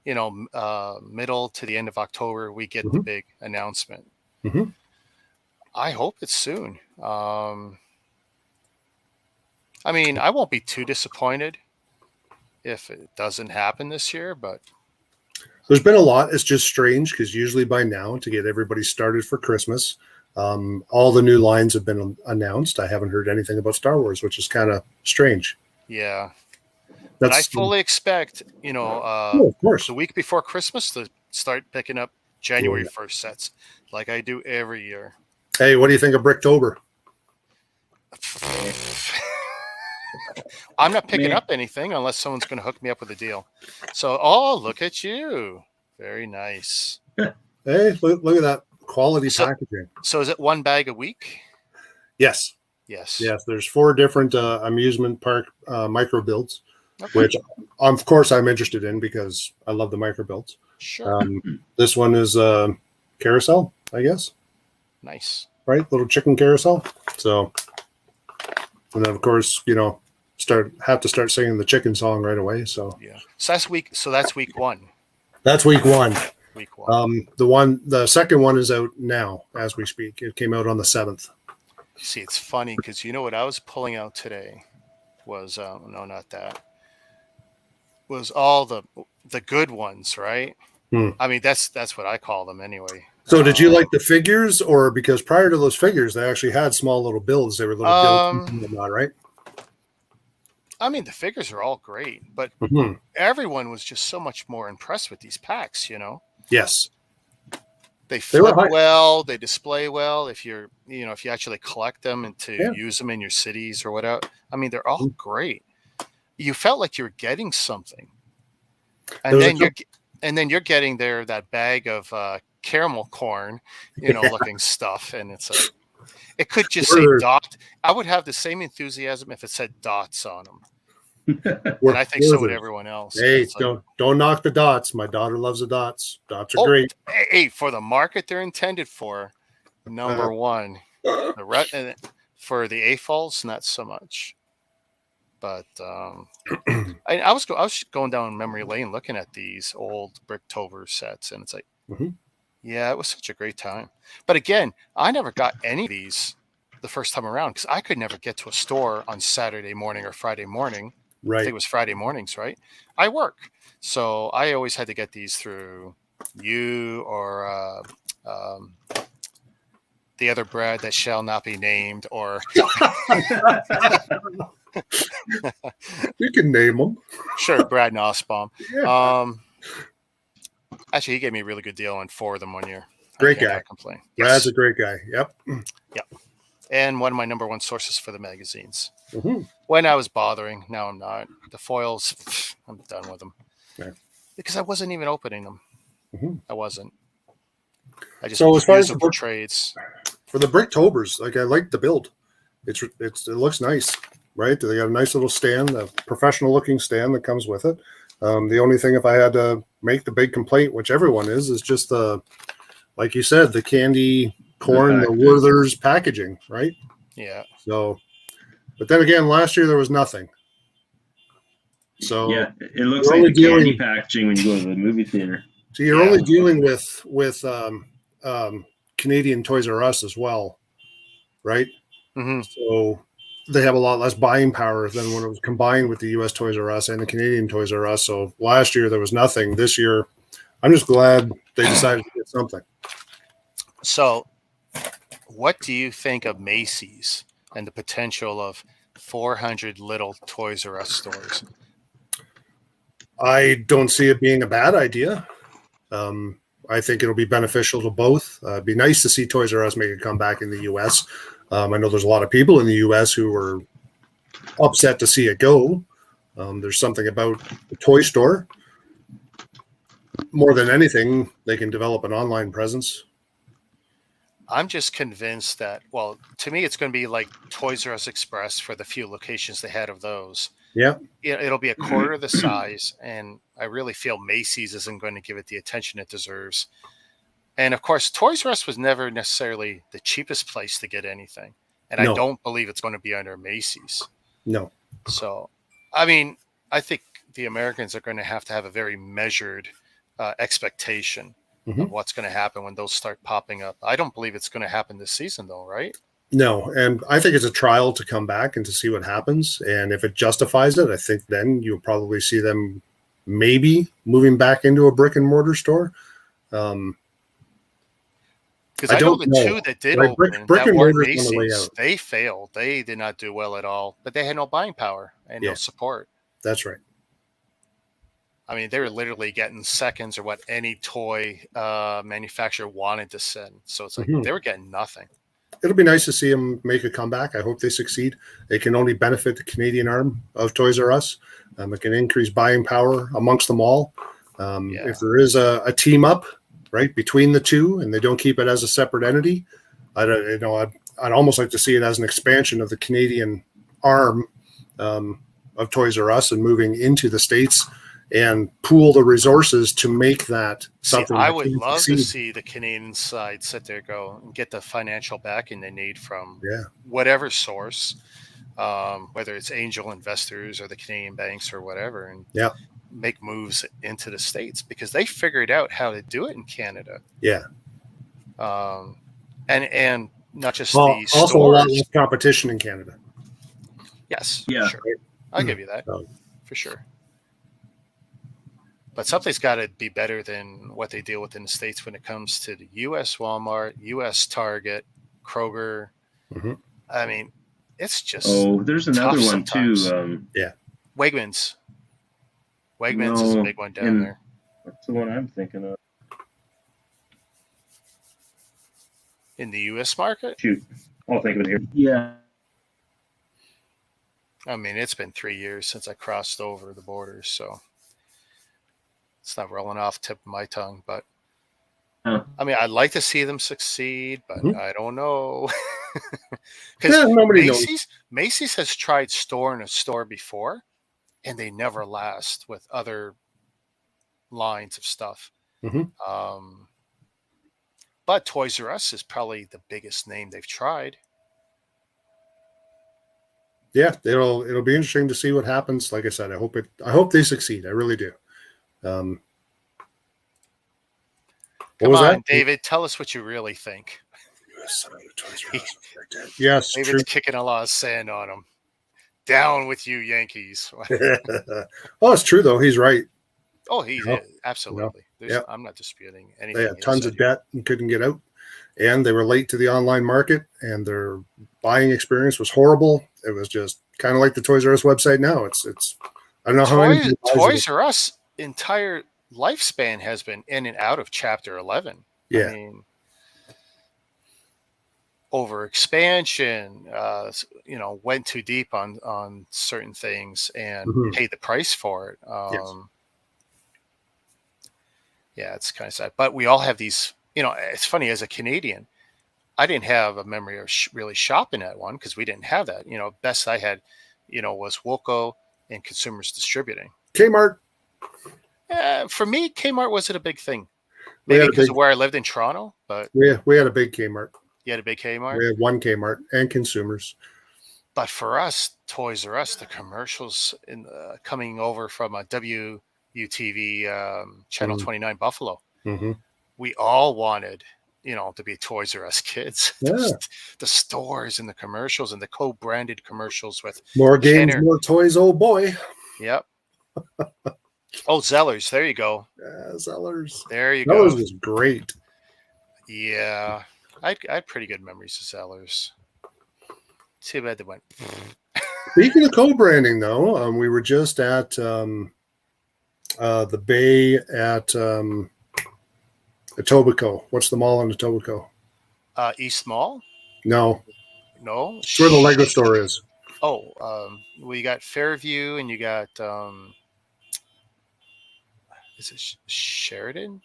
middle to the end of October, we get the big announcement. Mm-hmm. I hope it's soon. I mean, I won't be too disappointed if it doesn't happen this year, but there's been a lot. It's just strange because usually by now, to get everybody started for Christmas, all the new lines have been announced. I haven't heard anything about Star Wars, which is kind of strange. Yeah. But I fully expect, of course, the week before Christmas to start picking up January 1st sets like I do every year. Hey, what do you think of Bricktober? I'm not picking up anything unless someone's going to hook me up with a deal. So, look at you. Very nice. Hey, look at that quality packaging. So is it one bag a week? Yes. Yes. There's 4 different amusement park micro builds. Okay. Which, of course, I'm interested in because I love the micro builds. Sure. This one is carousel, I guess. Nice. Right? Little chicken carousel. So, and then, of course, have to start singing the chicken song right away. So, yeah. So that's week 1. That's week 1. Week 1. The second one is out now as we speak. It came out on the 7th. See, it's funny because what I was pulling out today was, no, not that. Was all the good ones, right? I mean, that's what I call them anyway. So did you like the figures, or because prior to those figures, they actually had small little builds? They were little builds and whatnot, right? I mean, the figures are all great, but everyone was just so much more impressed with these packs, Yes. They flip well, they display well. If you're, if you actually collect them and to use them in your cities or whatever, I mean, they're all great. You felt like you were getting something, and then you're getting that bag of caramel corn, looking stuff, and it's it could just say dot. I would have the same enthusiasm if it said dots on them. And I think so would everyone else. Hey, don't knock the dots. My daughter loves the dots. Dots are great. Hey, for the market they're intended for, number one. For the AFOLs, not so much. But I was going down memory lane looking at these old Bricktober sets, and it's like, yeah, it was such a great time. But again, I never got any of these the first time around because I could never get to a store on Saturday morning or Friday morning. Right. I think it was Friday mornings, right? I work. So I always had to get these through you or the other Brad that shall not be named, or you can name them. Sure, Brad Nussbaum. Yeah. Actually, he gave me a really good deal on 4 of them one year. Great guy. Complain. Brad's a great guy. Yep. Yep. And one of my number one sources for the magazines. When I was bothering, now I'm not. The foils, I'm done with them. Yeah. Because I wasn't even opening them. I wasn't. I just as far as them for trades. For the Bricktobers, like I like the build. It looks nice, right? They got a nice little stand, a professional looking stand that comes with it. The only thing, if I had to make the big complaint, which everyone is just the, like you said, the candy corn, the Werther's packaging, right? Yeah. So, but then again, last year there was nothing. So yeah, it looks like the candy packaging when you go to the movie theater. So you're only dealing with Canadian Toys R Us as well, right? So they have a lot less buying power than when it was combined with the U.S. Toys R Us and the Canadian Toys R Us. So last year there was nothing. This year, I'm just glad they decided to get something. So, what do you think of Macy's and the potential of 400 little Toys R Us stores? I don't see it being a bad idea. I think it'll be beneficial to both. It'd be nice to see Toys R Us make a comeback in the U.S. I know there's a lot of people in the U.S. who were upset to see it go. There's something about the toy store. More than anything, they can develop an online presence. I'm just convinced that, well, to me, it's going to be like Toys R Us Express for the few locations they had of those. Yeah. It'll be a quarter of the size, and I really feel Macy's isn't going to give it the attention it deserves. And, of course, Toys R Us was never necessarily the cheapest place to get anything. And I don't believe it's going to be under Macy's. No. So, I mean, I think the Americans are going to have a very measured expectation of what's going to happen when those start popping up. I don't believe it's going to happen this season, though, right? No, and I think it's a trial to come back and to see what happens. And if it justifies it, I think then you'll probably see them maybe moving back into a brick and mortar store. Because I know the two that did open, brick and mortar Macy's, they failed. They did not do well at all, but they had no buying power and no support. That's right. I mean, they were literally getting seconds or what any toy manufacturer wanted to send. So it's like they were getting nothing. It'll be nice to see them make a comeback. I hope they succeed. It can only benefit the Canadian arm of Toys R Us. It can increase buying power amongst them all. If there is a team up, right, between the two, and they don't keep it as a separate entity, I'd almost like to see it as an expansion of the Canadian arm of Toys R Us and moving into the States and pool the resources to make that something. I would love to see the Canadian side sit there, go and get the financial backing they need from whatever source, whether it's angel investors or the Canadian banks or whatever, and make moves into the States because they figured out how to do it in Canada. Yeah. And not just the also stores. A lot less competition in Canada. Yes. Yeah. Sure. I'll give you that for sure. But something's got to be better than what they deal with in the States when it comes to the U.S. Walmart, U.S. Target, Kroger. I mean, it's just there's another one sometimes. too. Wegmans. Wegmans is a big one down there. That's the one I'm thinking of. In the U.S. market? Shoot. I'll think of it here. Yeah. I mean, it's been 3 years since I crossed over the border, so it's not rolling off the tip of my tongue. But I mean, I'd like to see them succeed, but I don't know. Because Macy's has tried store in a store before, and they never last with other lines of stuff. But Toys R Us is probably the biggest name they've tried. Yeah, it'll be interesting to see what happens. Like I said, I hope they succeed. I really do. What Come was on, that? David, tell us what you really think. Yes, David's true. kicking a lot of sand on him. Down with you, Yankees. Oh, it's true though. He's right. Oh, he's absolutely. Yeah. I'm not disputing anything. They had tons of debt and couldn't get out, and they were late to the online market, and their buying experience was horrible. It was just kind of like the Toys R Us website now. It's I don't know how many Toys R Us entire lifespan has been in and out of Chapter 11. Yeah. I mean, over expansion, went too deep on certain things and paid the price for it. Yes. Yeah, it's kind of sad. But we all have these, it's funny, as a Canadian, I didn't have a memory of really shopping at one because we didn't have that. Best I had, was Wilco and Consumers Distributing. Kmart. For me, Kmart wasn't a big thing. Maybe because of where I lived in Toronto, but we had a big Kmart. You had a big Kmart? We had one Kmart and Consumers. But for us, Toys R Us, the commercials coming over from a WUTV Channel 29 Buffalo, we all wanted, to be Toys R Us kids. Yeah. The stores and the commercials and the co-branded commercials with more games, more toys. Oh boy. Yep. Oh, Zellers. There you go. Yeah, Zellers. There you go. Zellers was great. Yeah. I had pretty good memories of Zellers. Too bad they went. Speaking of co-branding, though, we were just at the Bay at Etobicoke. What's the mall in Etobicoke? East Mall? No. It's where the Lego store is. Oh, well, you got Fairview and you got is it Sheridan?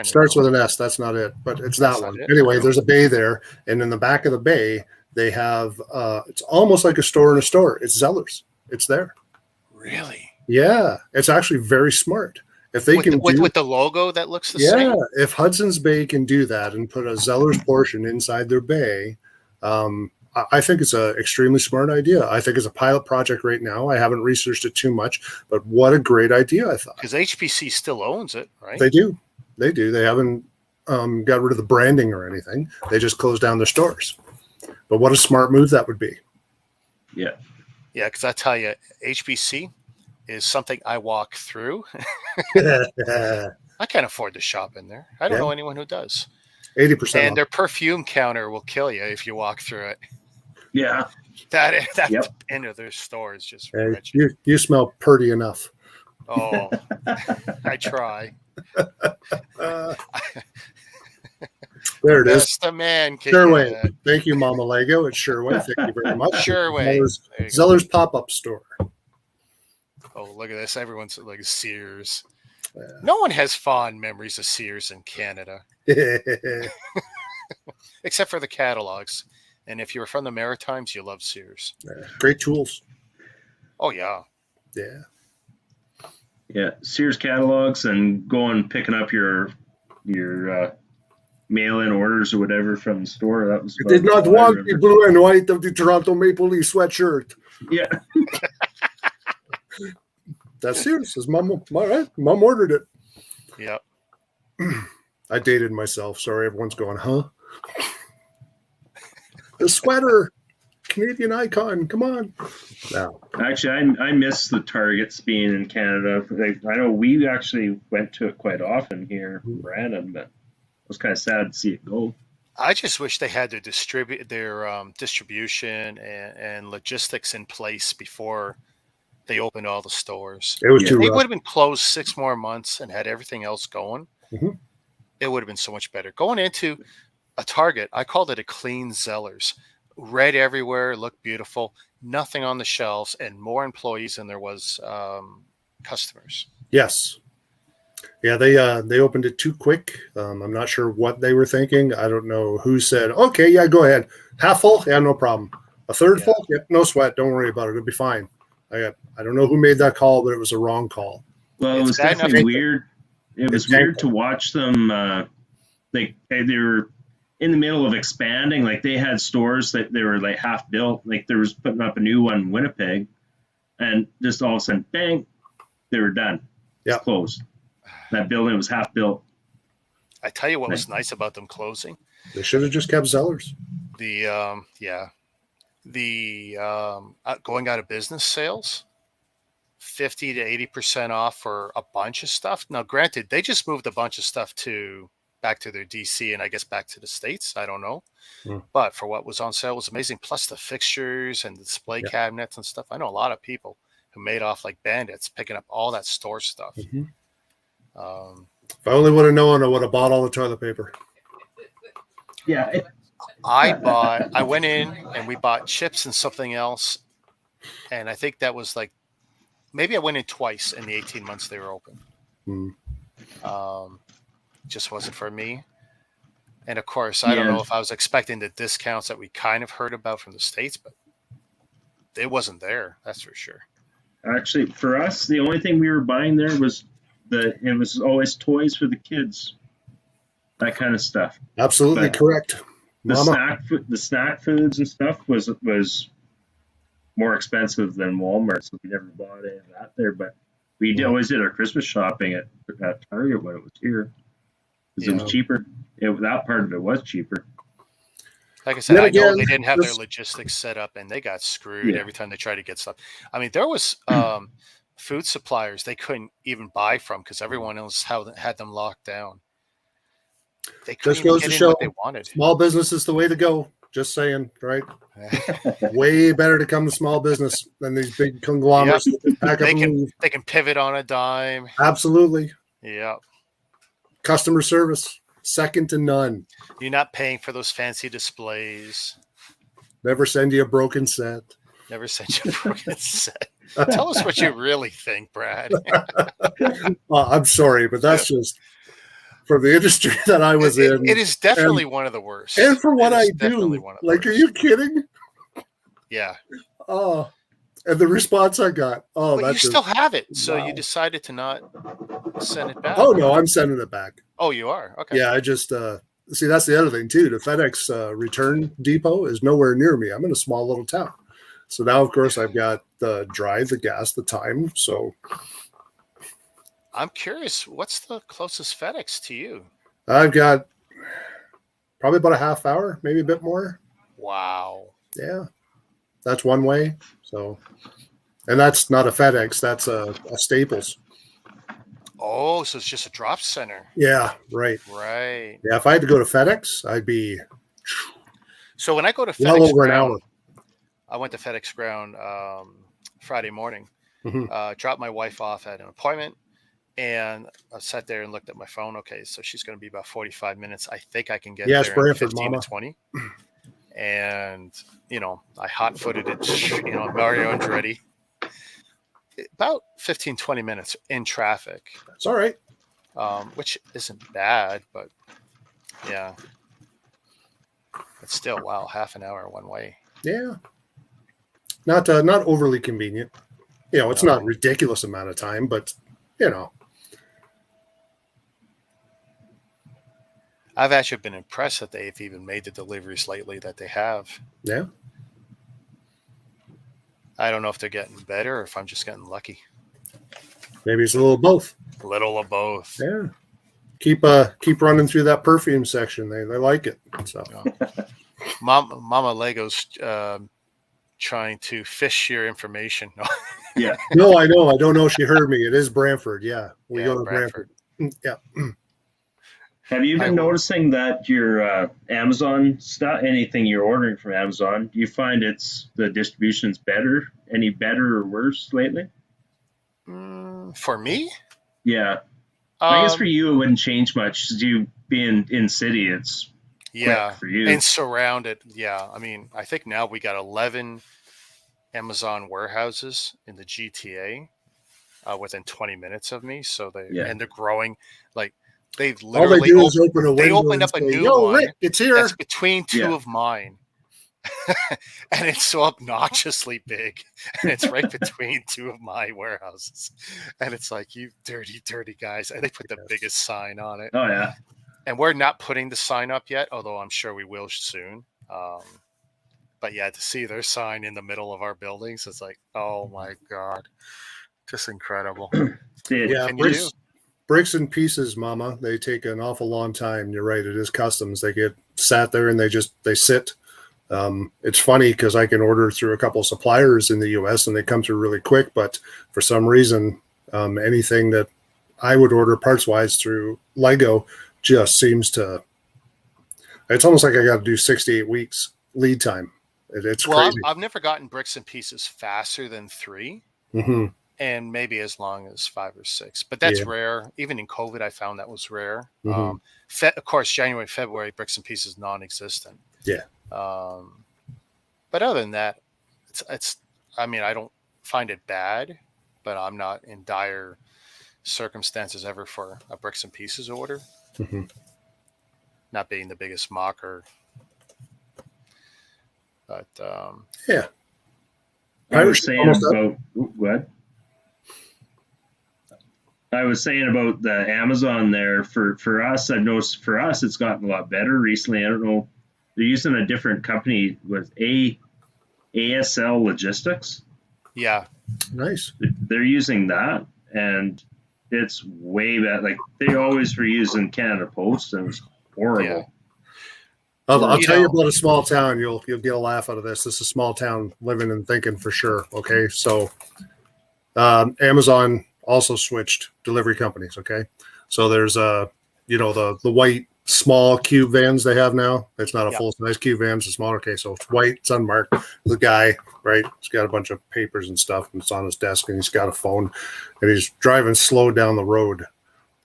Starts with an S. That's not it, but it's that one. Anyway, there's a bay there, and in the back of the bay, they have it's almost like a store in a store. It's Zellers. It's there. Really? Yeah, it's actually very smart. If they with the logo that looks the same. Yeah, if Hudson's Bay can do that and put a Zellers portion inside their bay, I think it's an extremely smart idea. I think it's a pilot project right now. I haven't researched it too much, but what a great idea, I thought. Because HBC still owns it, right? They do. They do. They haven't got rid of the branding or anything. They just closed down their stores. But what a smart move that would be. Yeah. Yeah, because I tell you, HBC is something I walk through. I can't afford to shop in there. I don't know anyone who does. 80%. And their perfume counter will kill you if you walk through it. Yeah. That end of their store is just rich. You smell pretty enough. Oh, I try. There it is. Just a man. Sherway. Thank you, Mama Lego. It's Sherway. Thank you very much. Sherway. Zellers pop-up store. Oh, look at this. Everyone's like Sears. Yeah. No one has fond memories of Sears in Canada. Except for the catalogs. And if you were from the Maritimes, you love Sears. Yeah. Great tools. Oh, yeah. Yeah. Yeah, Sears catalogs and picking up your mail-in orders or whatever from the store. That was. I did not want the blue and white of the Toronto Maple Leaf sweatshirt. Yeah. That's Sears. His mom. All right, Mom ordered it. Yep. I dated myself. Sorry, everyone's going, huh? The sweater. Canadian icon, come on. No. Actually, I miss the Targets being in Canada. I know we actually went to it quite often here in Brandon, but it was kind of sad to see it go. I just wish they had their distribution and logistics in place before they opened all the stores. It was too They rough. would have been closed 6 more months and had everything else going. Mm-hmm. It would have been so much better. Going into a Target, I called it a clean Zellers. Red everywhere, looked beautiful, nothing on the shelves, and more employees than there was customers. Yes. Yeah, they opened it too quick. I'm not sure what they were thinking. I don't know who said, okay, yeah, go ahead. Half full? Yeah, no problem. A third full? Yeah, no sweat. Don't worry about it. It'll be fine. I don't know who made that call, but it was a wrong call. Well, it was definitely weird. It was weird to watch them. They were in the middle of expanding. Like they had stores that they were like half built. Like there was putting up a new one in Winnipeg, and just all of a sudden, bang, they were done. It's closed. That building was half built. I tell you what was nice about them closing. They should have just kept Zellers. The going out of business sales, 50 to 80% off for a bunch of stuff. Now, granted, they just moved a bunch of stuff back to their DC and I guess back to the States. I don't know. But for what was on sale was amazing. Plus the fixtures and the display cabinets and stuff. I know a lot of people who made off like bandits picking up all that store stuff. If I only would have known, I would have bought all the toilet paper. Yeah. I went in and we bought chips and something else. And I think that was like, maybe I went in twice in the 18 months they were open. Just wasn't for me. And of course, I don't know if I was expecting the discounts that we kind of heard about from the States, but it wasn't there. That's for sure. Actually, for us, the only thing we were buying there was it was always toys for the kids, that kind of stuff. Absolutely correct. The snack foods and stuff was more expensive than Walmart, so we never bought any of that there. But we always did our Christmas shopping at Target when it was here, because it was cheaper. That part of it was cheaper. Like I said, I know they didn't have their logistics set up, and they got screwed every time they tried to get stuff. I mean, there was food suppliers they couldn't even buy from because everyone else had them locked down. They couldn't even get in what they wanted. Small business is the way to go. Just saying, right? Way better to come to small business than these big conglomerates. They can pivot on a dime. Absolutely. Yeah. Customer service, second to none. You're not paying for those fancy displays. Never send you a broken set. Never send you a broken set. Tell us what you really think, Brad. I'm sorry, but that's just for the industry that I was in. It is definitely one of the worst. And for what I do. Like, are you kidding? Yeah. Oh, and the response I got. Oh, but you still have it. So you decided to not send it back. Oh, no, I'm sending it back. Oh, you are? Okay. Yeah, I just, see, that's the other thing, too. The FedEx return depot is nowhere near me. I'm in a small little town. So now, of course, I've got the drive, the gas, the time. So I'm curious, what's the closest FedEx to you? I've got probably about a half hour, maybe a bit more. Wow. Yeah. That's one way. So, and that's not a FedEx. That's a Staples. Oh, so it's just a drop center. Yeah. Right. Right. Yeah. If I had to go to FedEx, I'd be. So when I go to FedEx, well over an hour. I went to FedEx Ground Friday morning, dropped my wife off at an appointment, and I sat there and looked at my phone. Okay, so she's going to be about 45 minutes. I think I can get there in 15 to 20. And, I hot-footed it, Mario Andretti. About 15, 20 minutes in traffic. It's all right. Which isn't bad, but, yeah. It's still, wow, half an hour one way. Yeah. Not overly convenient. It's not a ridiculous amount of time, but, I've actually been impressed that they've even made the deliveries lately that they have. Yeah. I don't know if they're getting better or if I'm just getting lucky. Maybe it's a little of both. A little of both. Yeah. Keep running through that perfume section. They like it. So, Mama Lego's trying to fish your information. No. Yeah. No, I know. I don't know if she heard me. It is Brantford. Yeah. We go to Brantford. Yeah. Have you been noticing that your Amazon stuff, anything you're ordering from Amazon, do you find the distribution's any better or worse lately? For me? Yeah. I guess for you, it wouldn't change much. You being in city, it's quick for you. And surrounded. Yeah. I mean, I think now we got 11 Amazon warehouses in the GTA within 20 minutes of me. So and they're growing like, they literally opened up a new one. Rick, it's here. That's between two of mine. And it's so obnoxiously big. And it's right between two of my warehouses. And it's like, you dirty, dirty guys. And they put the biggest sign on it. Oh, yeah. And we're not putting the sign up yet, although I'm sure we will soon. But yeah, to see their sign in the middle of our buildings, it's like, oh my God, just incredible. Yeah, bricks and pieces, Mama. They take an awful long time. You're right. It is customs. They get sat there and they sit. It's funny because I can order through a couple of suppliers in the U.S. and they come through really quick. But for some reason, anything that I would order parts wise through Lego just seems to. It's almost like I got to do 6 to 8 weeks lead time. It's crazy. I've never gotten bricks and pieces faster than 3. Mm-hmm. And maybe as long as 5 or 6, but that's rare. Even in COVID, I found that was rare. Mm-hmm. Of course, January, February, bricks and pieces non-existent. Yeah. But other than that, it's. I mean, I don't find it bad, but I'm not in dire circumstances ever for a bricks and pieces order. Mm-hmm. Not being the biggest mocker, but I was saying about what? I was saying about the Amazon there for us. I've noticed for us it's gotten a lot better recently. I don't know. They're using a different company with ASL Logistics. Yeah. Nice. They're using that and it's way better. Like they always were using Canada Post and it was horrible. Yeah. I'll tell you about a small town. You'll get a laugh out of this. This is a small town living and thinking for sure. Okay. So Amazon also switched delivery companies. Okay. So there's the white small cube vans they have now. It's not a full size cube van. It's a smaller case. So it's white. It's unmarked. The guy, right. He's got a bunch of papers and stuff and it's on his desk and he's got a phone and he's driving slow down the road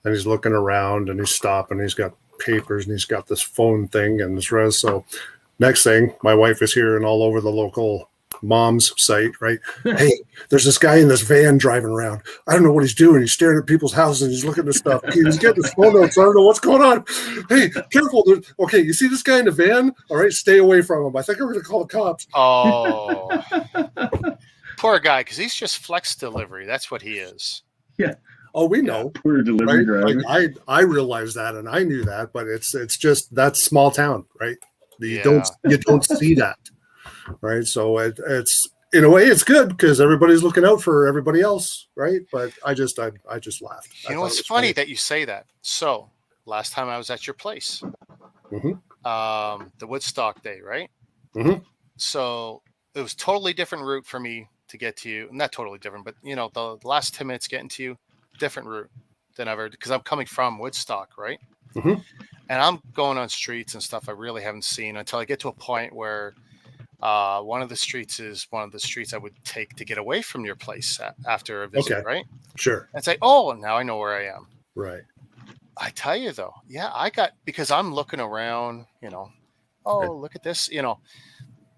and he's looking around and he's stopping. He's got papers and he's got this phone thing and this res. So next thing, my wife is hearing all over the local mom's site, right? Hey, there's this guy in this van driving around. I don't know what he's doing. He's staring at people's houses and he's looking at stuff. He's getting his phone out, so I don't know what's going on. Hey, careful. Okay, you see this guy in the van? All right, stay away from him. I think we're going to call the cops. Oh, poor guy, because he's just flex delivery. That's what he is. Yeah. Oh, we know. Poor delivery driver. Like, I realized that and I knew that, but it's just that's small town, right? You don't see that. Right, so it's in a way it's good because everybody's looking out for everybody else, right? But I just laughed. You know, it's funny that you say that. So last time I was at your place, the Woodstock day, right? Mm-hmm. So it was totally different route for me to get to you. Not totally different, but the last 10 minutes getting to you, different route than ever because I'm coming from Woodstock, right? Mm-hmm. And I'm going on streets and stuff I really haven't seen until I get to a point where. One of the streets is one of the streets I would take to get away from your place after a visit, right? Sure. And say, oh, now I know where I am. Right. I tell you though, because I'm looking around, look at this,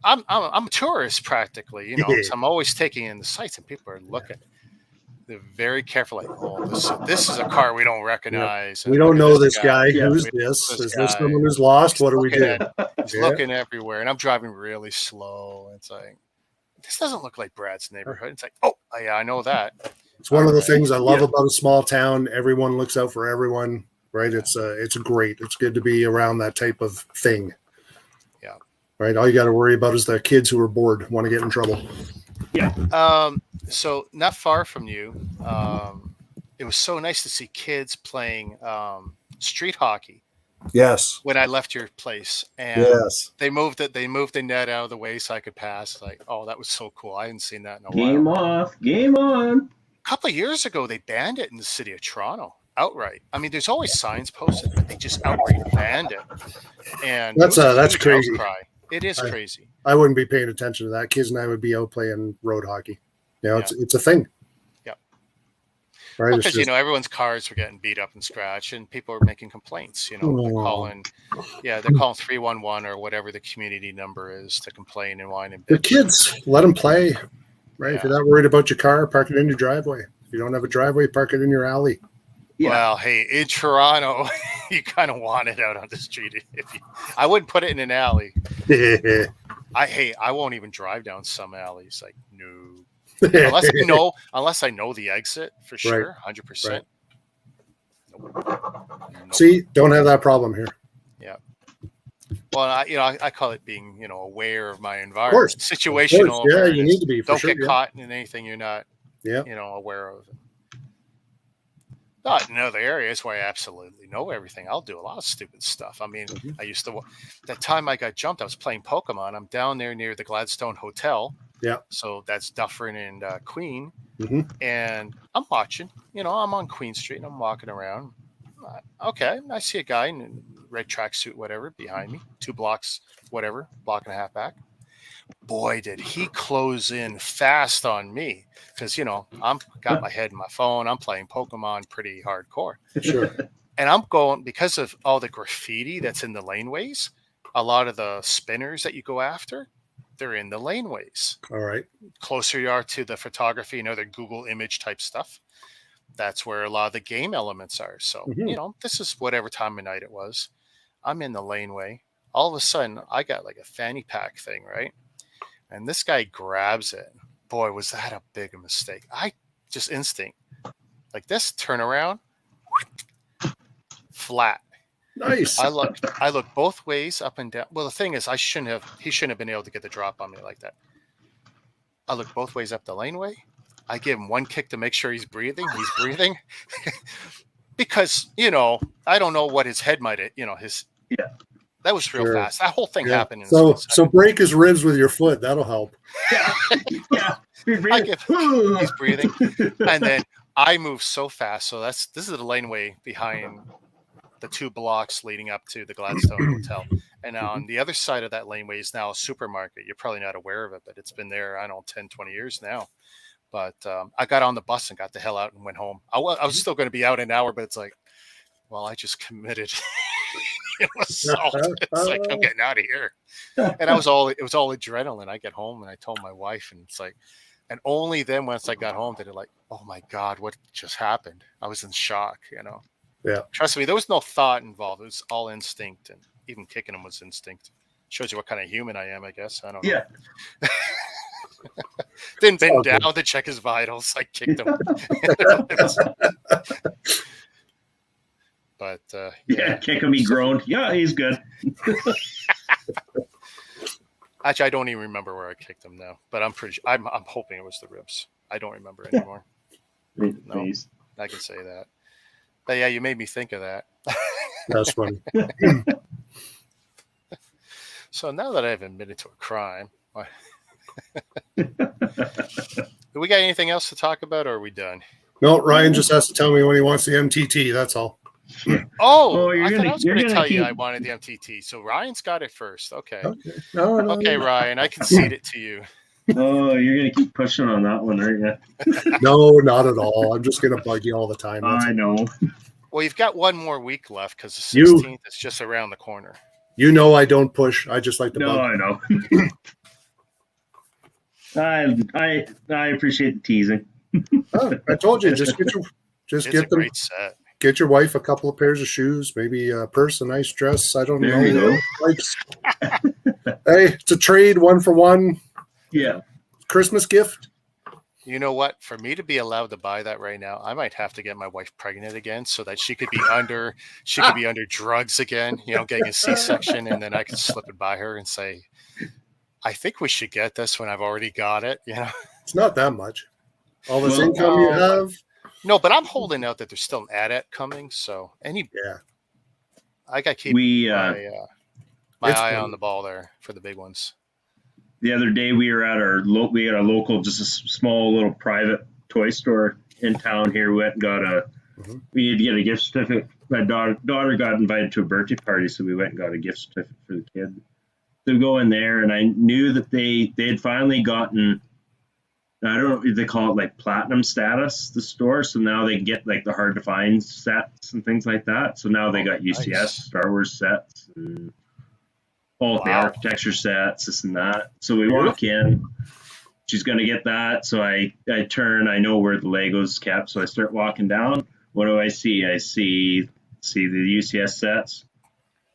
I'm a tourist practically, so I'm always taking in the sights and people are looking. They're very careful. Like, oh, this is a car we don't recognize. We don't know this guy. Who's this? Is this someone who's lost? What do we do? He's looking everywhere, and I'm driving really slow. It's like, this doesn't look like Brad's neighborhood. It's like, oh, yeah, I know that. It's one of the things I love about a small town. Everyone looks out for everyone, right? Yeah. It's great. It's good to be around that type of thing. Yeah. Right. All you got to worry about is the kids who are bored, want to get in trouble. Yeah. So not far from you, it was so nice to see kids playing street hockey. Yes. When I left your place, and they moved the net out of the way so I could pass. Like, oh, that was so cool. I hadn't seen that in a while. Game on. A couple of years ago, they banned it in the city of Toronto outright. I mean, there's always signs posted, but they just outright banned it. And that's crazy. Outcry. It is crazy. I wouldn't be paying attention to that. Kids and I would be out playing road hockey. It's a thing. Yeah. Right. Because everyone's cars were getting beat up and scratched, and people are making complaints. They're calling 311 or whatever the community number is to complain and whine and bitch. The kids, let them play. Right. Yeah. If you're not worried about your car, park it in your driveway. If you don't have a driveway, park it in your alley. Yeah. Well, hey, in Toronto, you kind of want it out on the street. I wouldn't put it in an alley. I won't even drive down some alleys. Like, no, unless I know the exit for sure, 100%. Right. See, don't have that problem here. Yeah. Well, I call it being, aware of my Of environment. course. Situational Yeah, awareness. you need to be. Don't get caught in anything you're not, aware of. Not in other areas where I absolutely know everything. I'll do a lot of stupid stuff. I mean, I used to. That time I got jumped, I was playing Pokemon. I'm down there near the Gladstone Hotel. Yeah. So that's Dufferin and Queen. Mm-hmm. And I'm watching. I'm on Queen Street and I'm walking around. Okay, I see a guy in a red tracksuit, whatever, behind me. 2 blocks, whatever, block and a half back. Boy, did he close in fast on me because I'm got my head in my phone. I'm playing Pokemon pretty hardcore. Sure. And I'm going because of all the graffiti that's in the laneways. A lot of the spinners that you go after, they're in the laneways. All right. Closer you are to the photography, the Google image type stuff. That's where a lot of the game elements are. So, this is whatever time of night it was. I'm in the laneway. All of a sudden, I got like a fanny pack thing, right? And this guy grabs it. Boy, was that a big mistake. I just instinct. Like this, turn around, flat. Nice. I look both ways, up and down. Well, the thing is, he shouldn't have been able to get the drop on me like that. I look both ways up the laneway. I give him one kick to make sure he's breathing. He's breathing. Because, I don't know what his head might have, Yeah. That was real fast. That whole thing happened. In so break his ribs with your foot. That'll help. Yeah. He's breathing. And then I move so fast. So this is the laneway behind the 2 blocks leading up to the Gladstone Hotel. And on the other side of that laneway is now a supermarket. You're probably not aware of it, but it's been there, I don't know, 10, 20 years now. But I got on the bus and got the hell out and went home. I was still going to be out an hour, but it's like, well, I just committed assault. It's like, I'm getting out of here. And it was all adrenaline. I get home and I told my wife, and it's like, and only then once I got home did it like, oh my God, what just happened? I was in shock, Yeah. Trust me, there was no thought involved. It was all instinct, and even kicking him was instinct. Shows you what kind of human I am, I guess. I don't know. Yeah. Didn't bend down to check his vitals. I kicked him. But kick him. He groaned. Yeah, he's good. Actually, I don't even remember where I kicked him now. But I'm hoping it was the ribs. I don't remember anymore. No, I can say that. But yeah, you made me think of that. That's funny. So now that I've admitted to a crime, do we got anything else to talk about, or are we done? No, Ryan just has to tell me when he wants the MTT. That's all. Oh, I thought I was going to tell you I wanted the MTT. So Ryan's got it first. Okay. No, okay, Ryan, I concede it to you. Oh, you're going to keep pushing on that one, aren't you? No, not at all. I'm just going to bug you all the time. I know. Well, you've got one more week left because the 16th is just around the corner. I don't push. I just like to bug. I know. I appreciate the teasing. I told you, just get them. Great set. Get your wife a couple of pairs of shoes, maybe a purse, a nice dress. I don't know. There you go. Hey, it's a trade, 1 for 1. Yeah. Christmas gift. You know what? For me to be allowed to buy that right now, I might have to get my wife pregnant again so that she could be under drugs again, getting a C-section, and then I can slip it by her and say, I think we should get this when I've already got it. It's not that much. All this income you have. No, but I'm holding out that there's still an ADAT coming. So I got to keep my eye on the ball there for the big ones. The other day we were at we had a local, just a small little private toy store in town here. We went and got we had to get a gift certificate. My daughter got invited to a birthday party, so we went and got a gift certificate for the kid. So we go in there, and I knew that they had finally gotten, I don't know if they call it like platinum status, the store. So now they get like the hard to find sets and things like that. So now they got UCS, nice. Star Wars sets, and all the architecture sets, this and that. So we walk in, she's going to get that. So I turn, I know where the Legos kept. So I start walking down. What do I see? I see the UCS sets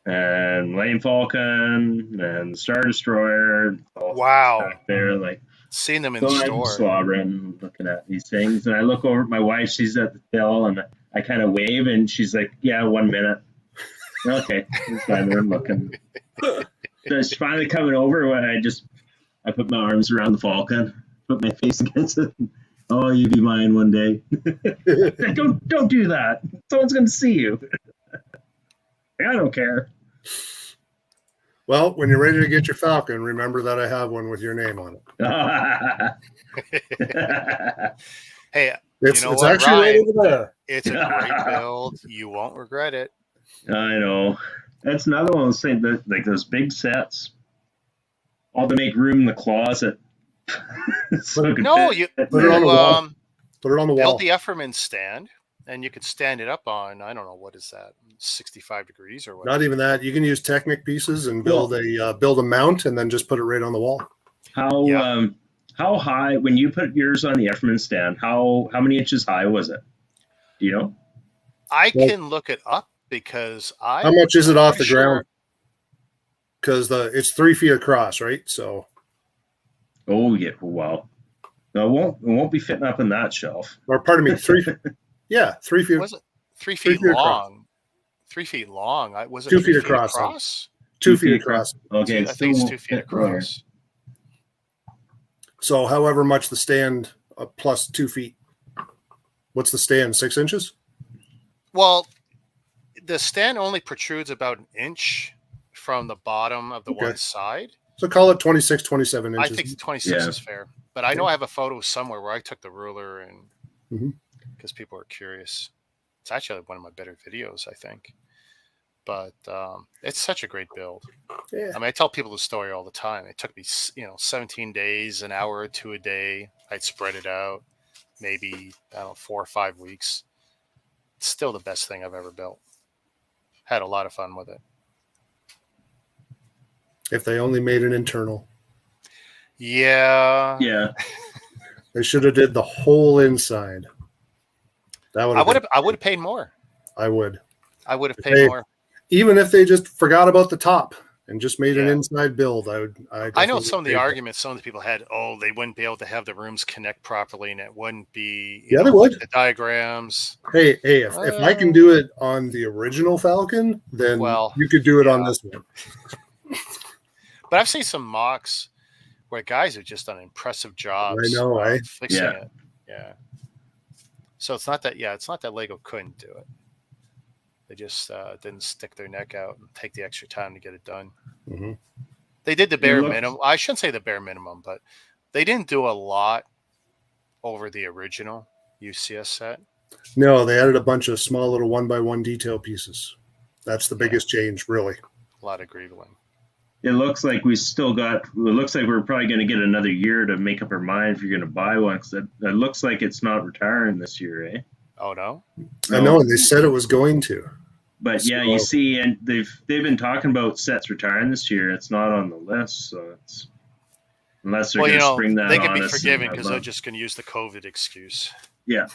and Lane Falcon and Star Destroyer. Wow. Back there, like, seen them in the store. I'm slobbering, looking at these things, and I look over at my wife. She's at the till, and I kind of wave, and she's like, "Yeah, 1 minute." Okay, it's fine. I'm looking. So it's finally coming over when I put my arms around the Falcon, put my face against it. Oh, you be mine one day. Don't do that. Someone's going to see you. I don't care. Well, when you're ready to get your Falcon, remember that I have one with your name on it. Hey, It's you know it's what, actually Ryan? right over there. It's a great build. You won't regret it. I know. That's another one of those things that, like those big sets, all to make room in the closet. So it could No, fit you Put it on the wall. you Put it on the build wall. the Efferman stand, and you could stand it up on, I don't know, what is that, 65 degrees or whatever. Not even that. You can use Technic pieces and build a mount, and then just put it right on the wall. How high, when you put yours on the Efferman stand, how many inches high was it? Do you know? I can look it up because How much is it off the sure. ground? Because it's 3 feet across, right? So. Oh yeah, wow. No, it won't be fitting up in that shelf. Or pardon me, 3 feet. Yeah, 3 feet. Was it 3 feet long? 3 feet long. Was it 2 3 feet across. 2 feet across. Okay, I think it's 2 feet across. So, however much the stand plus 2 feet. What's the stand? 6 inches? Well, the stand only protrudes about an inch from the bottom of the one side. So call it 26, 27 inches. I think 26 is fair. But I know I have a photo somewhere where I took the ruler and because people are curious. It's actually one of my better videos, I think. But it's such a great build. Yeah. I mean, I tell people the story all the time. It took me, 17 days, an hour or two a day. I'd spread it out, maybe, 4 or 5 weeks. It's still the best thing I've ever built. Had a lot of fun with it. If they only made an internal. Yeah. Yeah. They should have did the whole inside. That would I would have paid more. I would. I would have paid more. Even if they just forgot about the top and just made an inside build, I know some of the arguments some of the people had, they wouldn't be able to have the rooms connect properly and it wouldn't be they would. The diagrams. Hey, if I can do it on the original Falcon, then you could do it on this one. But I've seen some mocks where guys have just done impressive jobs. I know, fixing it. Yeah. So it's not that Lego couldn't do it. They just didn't stick their neck out and take the extra time to get it done. Mm-hmm. They did the bare minimum. I shouldn't say the bare minimum, but they didn't do a lot over the original UCS set. No, they added a bunch of small little 1x1 detail pieces. That's the biggest change, really. A lot of greebling. It looks like we're probably going to get another year to make up our mind if you're going to buy one. Because it looks like it's not retiring this year, eh? Oh no! I know, and they said it was going to. But yeah, you see, and they've been talking about sets retiring this year. It's not on the list, so it's unless they're going to spring that on us. They can be forgiven because they're just going to use the COVID excuse. Yeah.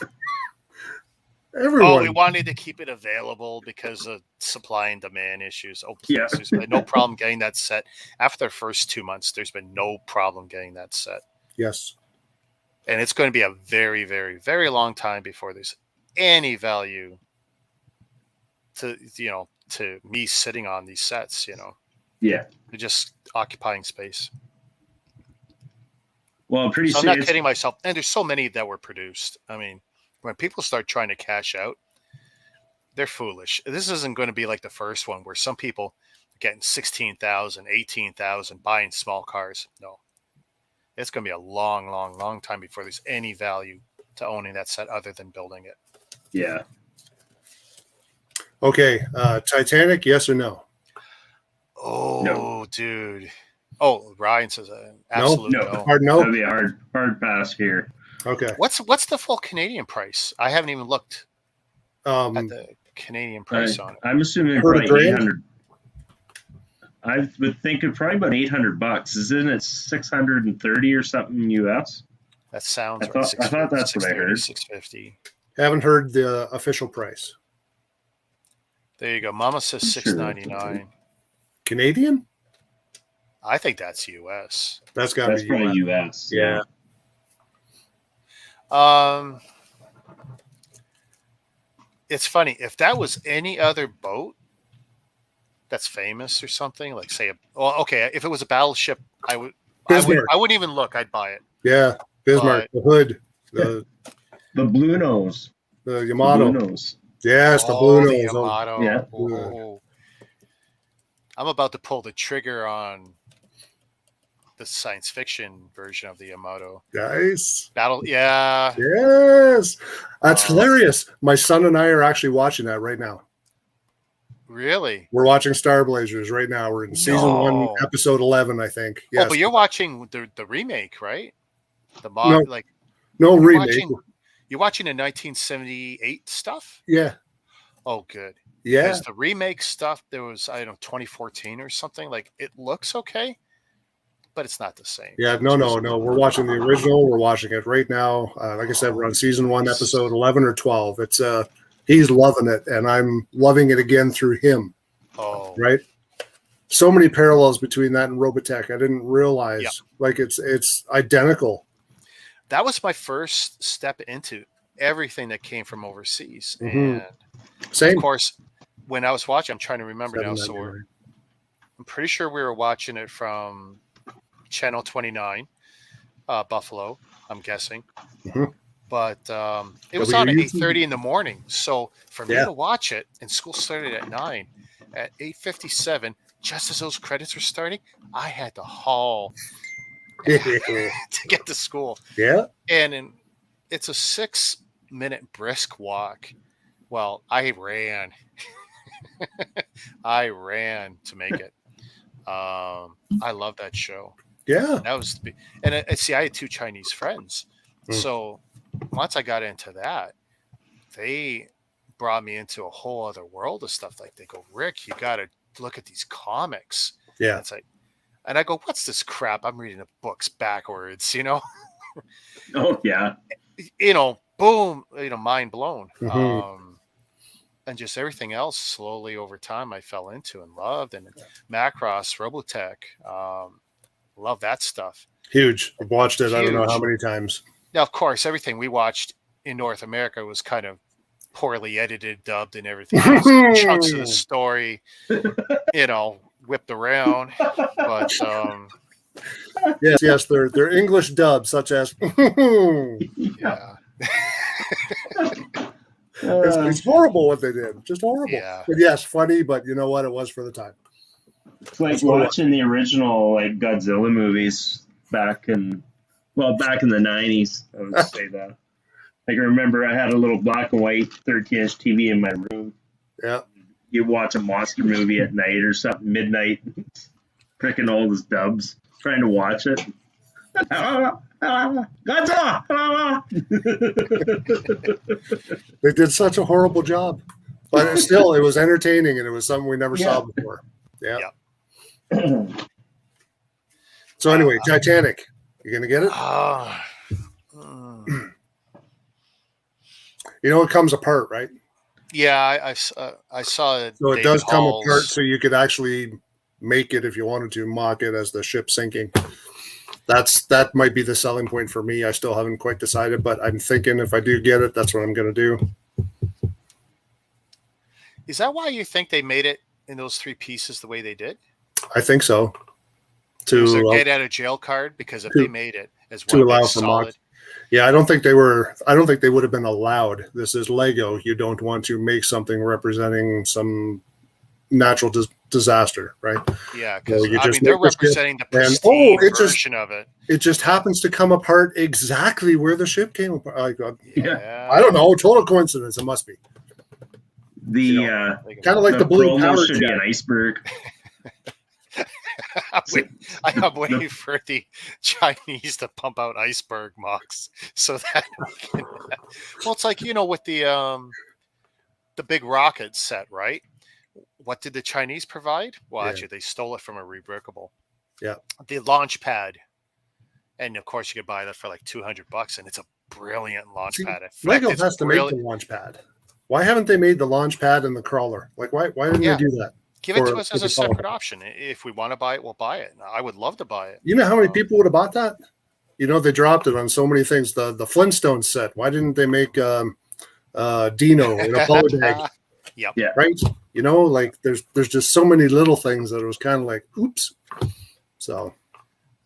Everyone. We wanted to keep it available because of supply and demand issues. There's been no problem getting that set. After their first 2 months, there's been no problem getting that set. Yes. And it's going to be a very, very, very long time before there's any value to me sitting on these sets, Yeah. They're just occupying space. Well, I'm not kidding myself. And there's so many that were produced. I mean, when people start trying to cash out, they're foolish. This isn't going to be like the first one where some people are getting 16,000, 18,000 buying small cars. No. It's going to be a long, long, long time before there's any value to owning that set other than building it. Yeah. Okay. Titanic, yes or no? Oh, no. Dude. Oh, Ryan says absolute no. Hard no? That'd be a hard pass here. Okay. What's the full Canadian price? I haven't even looked at the Canadian price on it. I'm assuming probably 800. I would think it's probably about $800. Isn't it 630 or something US? That sounds right. I thought that's what I heard. 650. Haven't heard the official price. There you go. Mama says $699. Canadian? I think that's US. That's got to be probably US. Yeah. It's funny. If that was any other boat, that's famous or something? Like say, okay, if it was a battleship, I wouldn't even look. I'd buy it. Yeah, Bismarck, the hood, the Blue Nose, the Yamato. The Blue Nose. Yes, the Blue Nose. The Yamato. Yeah. Oh. I'm about to pull the trigger on the science fiction version of the Yamato. Nice. Battle, yeah. Yes. That's hilarious. My son and I are actually watching that right now. Really? We're watching Star Blazers right now. We're in season 1, episode 11, I think. Yes. Oh, but you're watching the remake, right? The No you're remake. You're watching the 1978 stuff? Yeah. Oh, good. Yeah. Because the remake stuff, there was, 2014 or something. Like, it looks okay, but it's not the same. Yeah, no. We're watching the original. We're watching it right now. Like I said, we're on season 1, episode 11 or 12. It's he's loving it, and I'm loving it again through him. Oh, right. So many parallels between that and Robotech. I didn't realize. Yep. Like it's identical. That was my first step into everything that came from overseas, Mm-hmm. and Same. of course, when I was watching, I'm trying to remember now. So I'm pretty sure we were watching it from Channel 29, Buffalo, I'm guessing. Mm-hmm. But it was on at 8:30 in the morning. So for me to watch it, and school started at 9, at 8:57, just as those credits were starting, I had to haul to get to school. Yeah. And it's a 6-minute brisk walk. Well, I ran. I ran to make it. I love that show. Yeah. That was see, I had 2 Chinese friends. So once I got into that, they brought me into a whole other world of stuff. Like they go, Rick, you got to look at these comics. Yeah. It's like, and I go, what's this crap? I'm reading the books backwards, Oh yeah. Boom, mind blown. Mm-hmm. And just everything else slowly over time I fell into and loved. And Macross, Robotech, love that stuff. Huge. I've watched it. Huge. I don't know how many times. Now, of course, everything we watched in North America was kind of poorly edited, dubbed, and everything. Chunks of the story, whipped around. But yes, they're English dubs, such as yeah. It's horrible what they did. Just horrible. Yeah. But yes, funny, but you know what? It was for the time. It's like watching the original Godzilla movies back in the 90s. I would say that. I can remember I had a little black and white 13-inch TV in my room. Yeah. You watch a monster movie at night or something, midnight, pricking all those dubs, trying to watch it. Godzilla! They did such a horrible job. But still, it was entertaining, and it was something we never saw before. Yeah. So anyway, Titanic. You going to get it? It comes apart, right? Yeah, I saw it. So it does come apart, so you could actually make it if you wanted to, mock it as the ship sinking. That might be the selling point for me. I still haven't quite decided, but I'm thinking if I do get it, that's what I'm going to do. Is that why you think they made it in those 3 pieces the way they did? I think so. To get out of jail card, because if they made it as one to allow for solid. mock. Yeah, I don't think they would have been allowed. This is Lego. You don't want to make something representing some natural disaster, right? Yeah, because they're representing the pristine version of it. It just happens to come apart exactly where the ship came apart. I don't know. Total coincidence. It must be. Kind of like the blue power should be an iceberg. I'm waiting for the Chinese to pump out iceberg mocks so that we can. Well, it's like with the big rocket set, right? What did the Chinese provide? Well, actually, they stole it from a Rebrickable. Yeah. The launch pad, and of course, you could buy that for like $200, and it's a brilliant launch pad. Lego has to make the launch pad. Why haven't they made the launch pad and the crawler? Like, why didn't they do that? Give it to us as a separate option. If we want to buy it, we'll buy it. I would love to buy it. You know how many people would have bought that? They dropped it on so many things. The Flintstones set. Why didn't they make Dino in a polar bag? Yep. Yeah. Right? You know, like there's just so many little things that it was kind of like, oops. So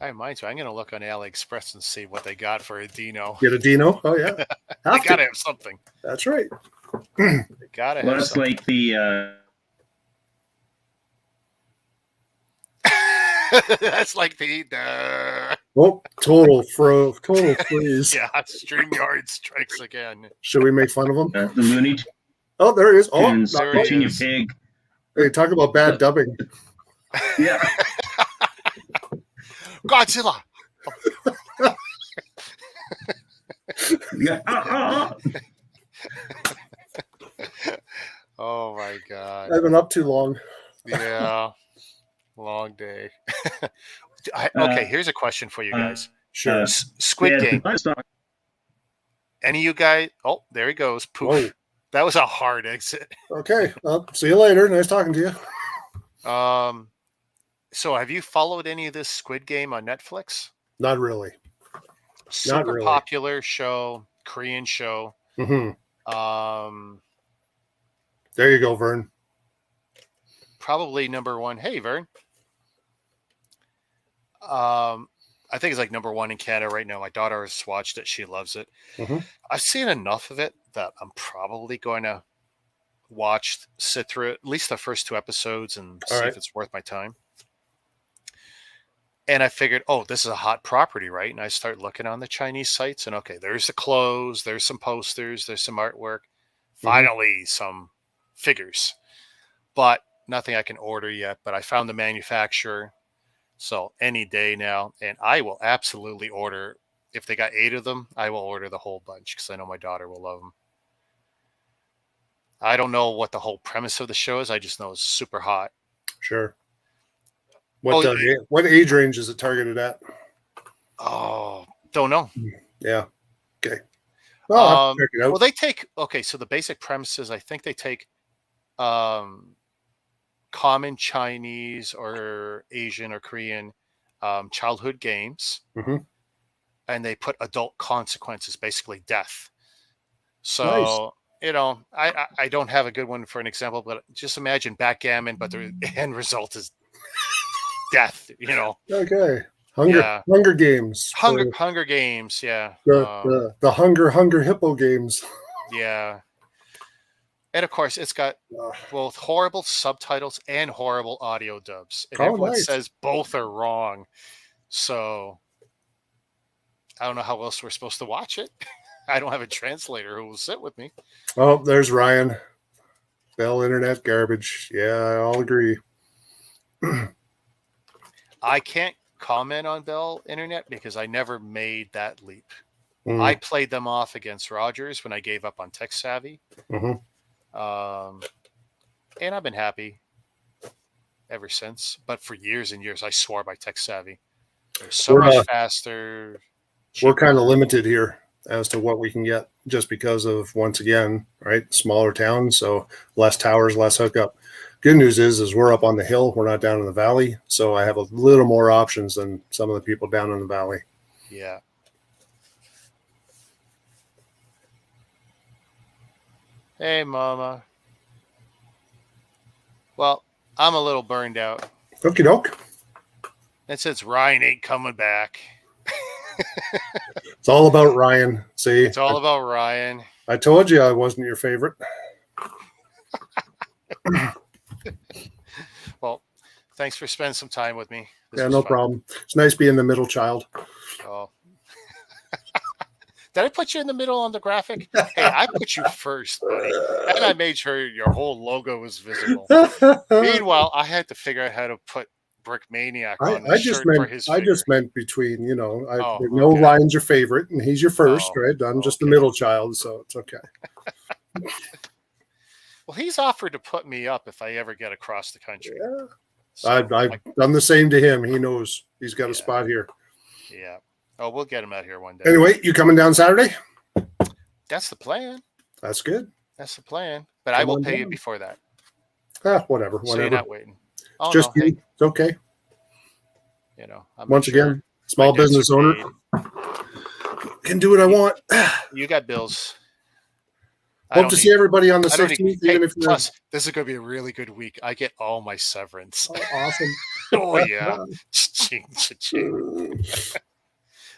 I mind you, I'm gonna look on AliExpress and see what they got for a Dino. get a Dino? Oh yeah. They gotta have something. That's right. They gotta have that's something. like the That's like the Oh, total freeze. yeah, StreamYard strikes again. Should we make fun of him? the Looney Oh, there he is. Oh, Tunes there he Petunia is. Pig. hey, talk about bad dubbing. Yeah. Godzilla. Yeah. Oh my god. I've been up too long. Yeah. Long day. Okay, here's a question for you guys. Sure. Squid Game. Let's talk. Any of you guys? Oh, there he goes. Poof. Whoa. That was a hard exit. Okay. Well, see you later. Nice talking to you. So have you followed any of this Squid Game on Netflix? Not really. Super really. popular show, Korean show. Mm-hmm. There you go, Vern. Probably number one. Hey, Vern. I think it's like number one in Canada right now. My daughter has watched it. She loves it. Mm-hmm. I've seen enough of it that I'm probably going to sit through it, at least the first 2 episodes and see if it's worth my time. And I figured, oh, this is a hot property, right? And I start looking on the Chinese sites and okay, there's the clothes, there's some posters, there's some artwork. Finally, some figures, but nothing I can order yet. But I found the manufacturer. So any day now, and I will absolutely order. If they got 8 of them, I will order the whole bunch because I know my daughter will love them. I don't know what the whole premise of the show is. I just know it's super hot. Sure. What age range is it targeted at? Oh, don't know. Yeah. Okay. Well, I'll have to check it out. Well, they take, okay, so the basic premise is I think they take common Chinese or Asian or Korean childhood games, and they put adult consequences, basically death. So, nice. You know, I don't have a good one for an example, but just imagine backgammon, but the end result is death, you know. Okay. Hunger Games. Hunger Games, yeah. The Hunger Hippo games. Yeah. And of course, it's got both horrible subtitles and horrible audio dubs. And everyone says both are wrong. So I don't know how else we're supposed to watch it. I don't have a translator who will sit with me. Oh, there's Ryan. Bell internet garbage. Yeah, I'll agree. I can't comment on Bell internet because I never made that leap. I played them off against Rogers when I gave up on Tech Savvy. And I've been happy ever since. But for years and years, I swore by Tech Savvy. They're so much faster. We're kind of limited here as to what we can get just because of, once again, right, smaller towns, so less towers, less hookup. Good news is we're up on the hill. We're not down in the valley. So I have a little more options than some of the people down in the valley. Yeah. Hey, Mama. Well, I'm a little burned out. Okie doke. And since Ryan ain't coming back. It's all about Ryan. See? It's all about Ryan. I told you I wasn't your favorite. Well, thanks for spending some time with me. Yeah, no problem. It's nice being the middle child. Oh. Did I put you in the middle on the graphic? Hey, I put you first, buddy. And I made sure your whole logo was visible. Meanwhile, I had to figure out how to put Brik Maniac on the shirt for his figure. I just meant between, you know, Ryan's your favorite and he's your first, right? I'm just the middle child, so it's okay. Well, he's offered to put me up if I ever get across the country. Yeah. So, I've done the same to him. He knows he's got a spot here. Yeah. Oh, we'll get him out here one day. Anyway, you coming down Saturday? That's the plan. That's good. That's the plan. But I will pay you before that. Whatever. So you're not waiting. Oh, just you. Hey, it's okay. You know, once again, small business owner. Can do what I want. You got bills. Hope to see everybody on the I don't 16th. need, hey, Even if you're plus, this is going to be a really good week. I get all my severance. awesome. Oh, yeah. Cha-ching, cha-ching.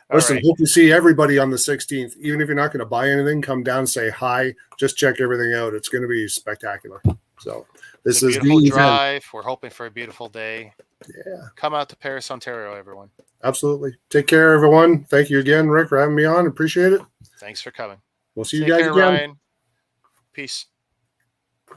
All Listen, right. hope to see everybody on the 16th. Even if you're not going to buy anything, come down, say hi, just check everything out. It's going to be spectacular. So this is a beautiful the drive. event. We're hoping for a beautiful day. Yeah, come out to Paris, Ontario, everyone. Absolutely. Take care, everyone. Thank you again, Rick, for having me on. Appreciate it. Thanks for coming. We'll see you guys again. Ryan. Peace.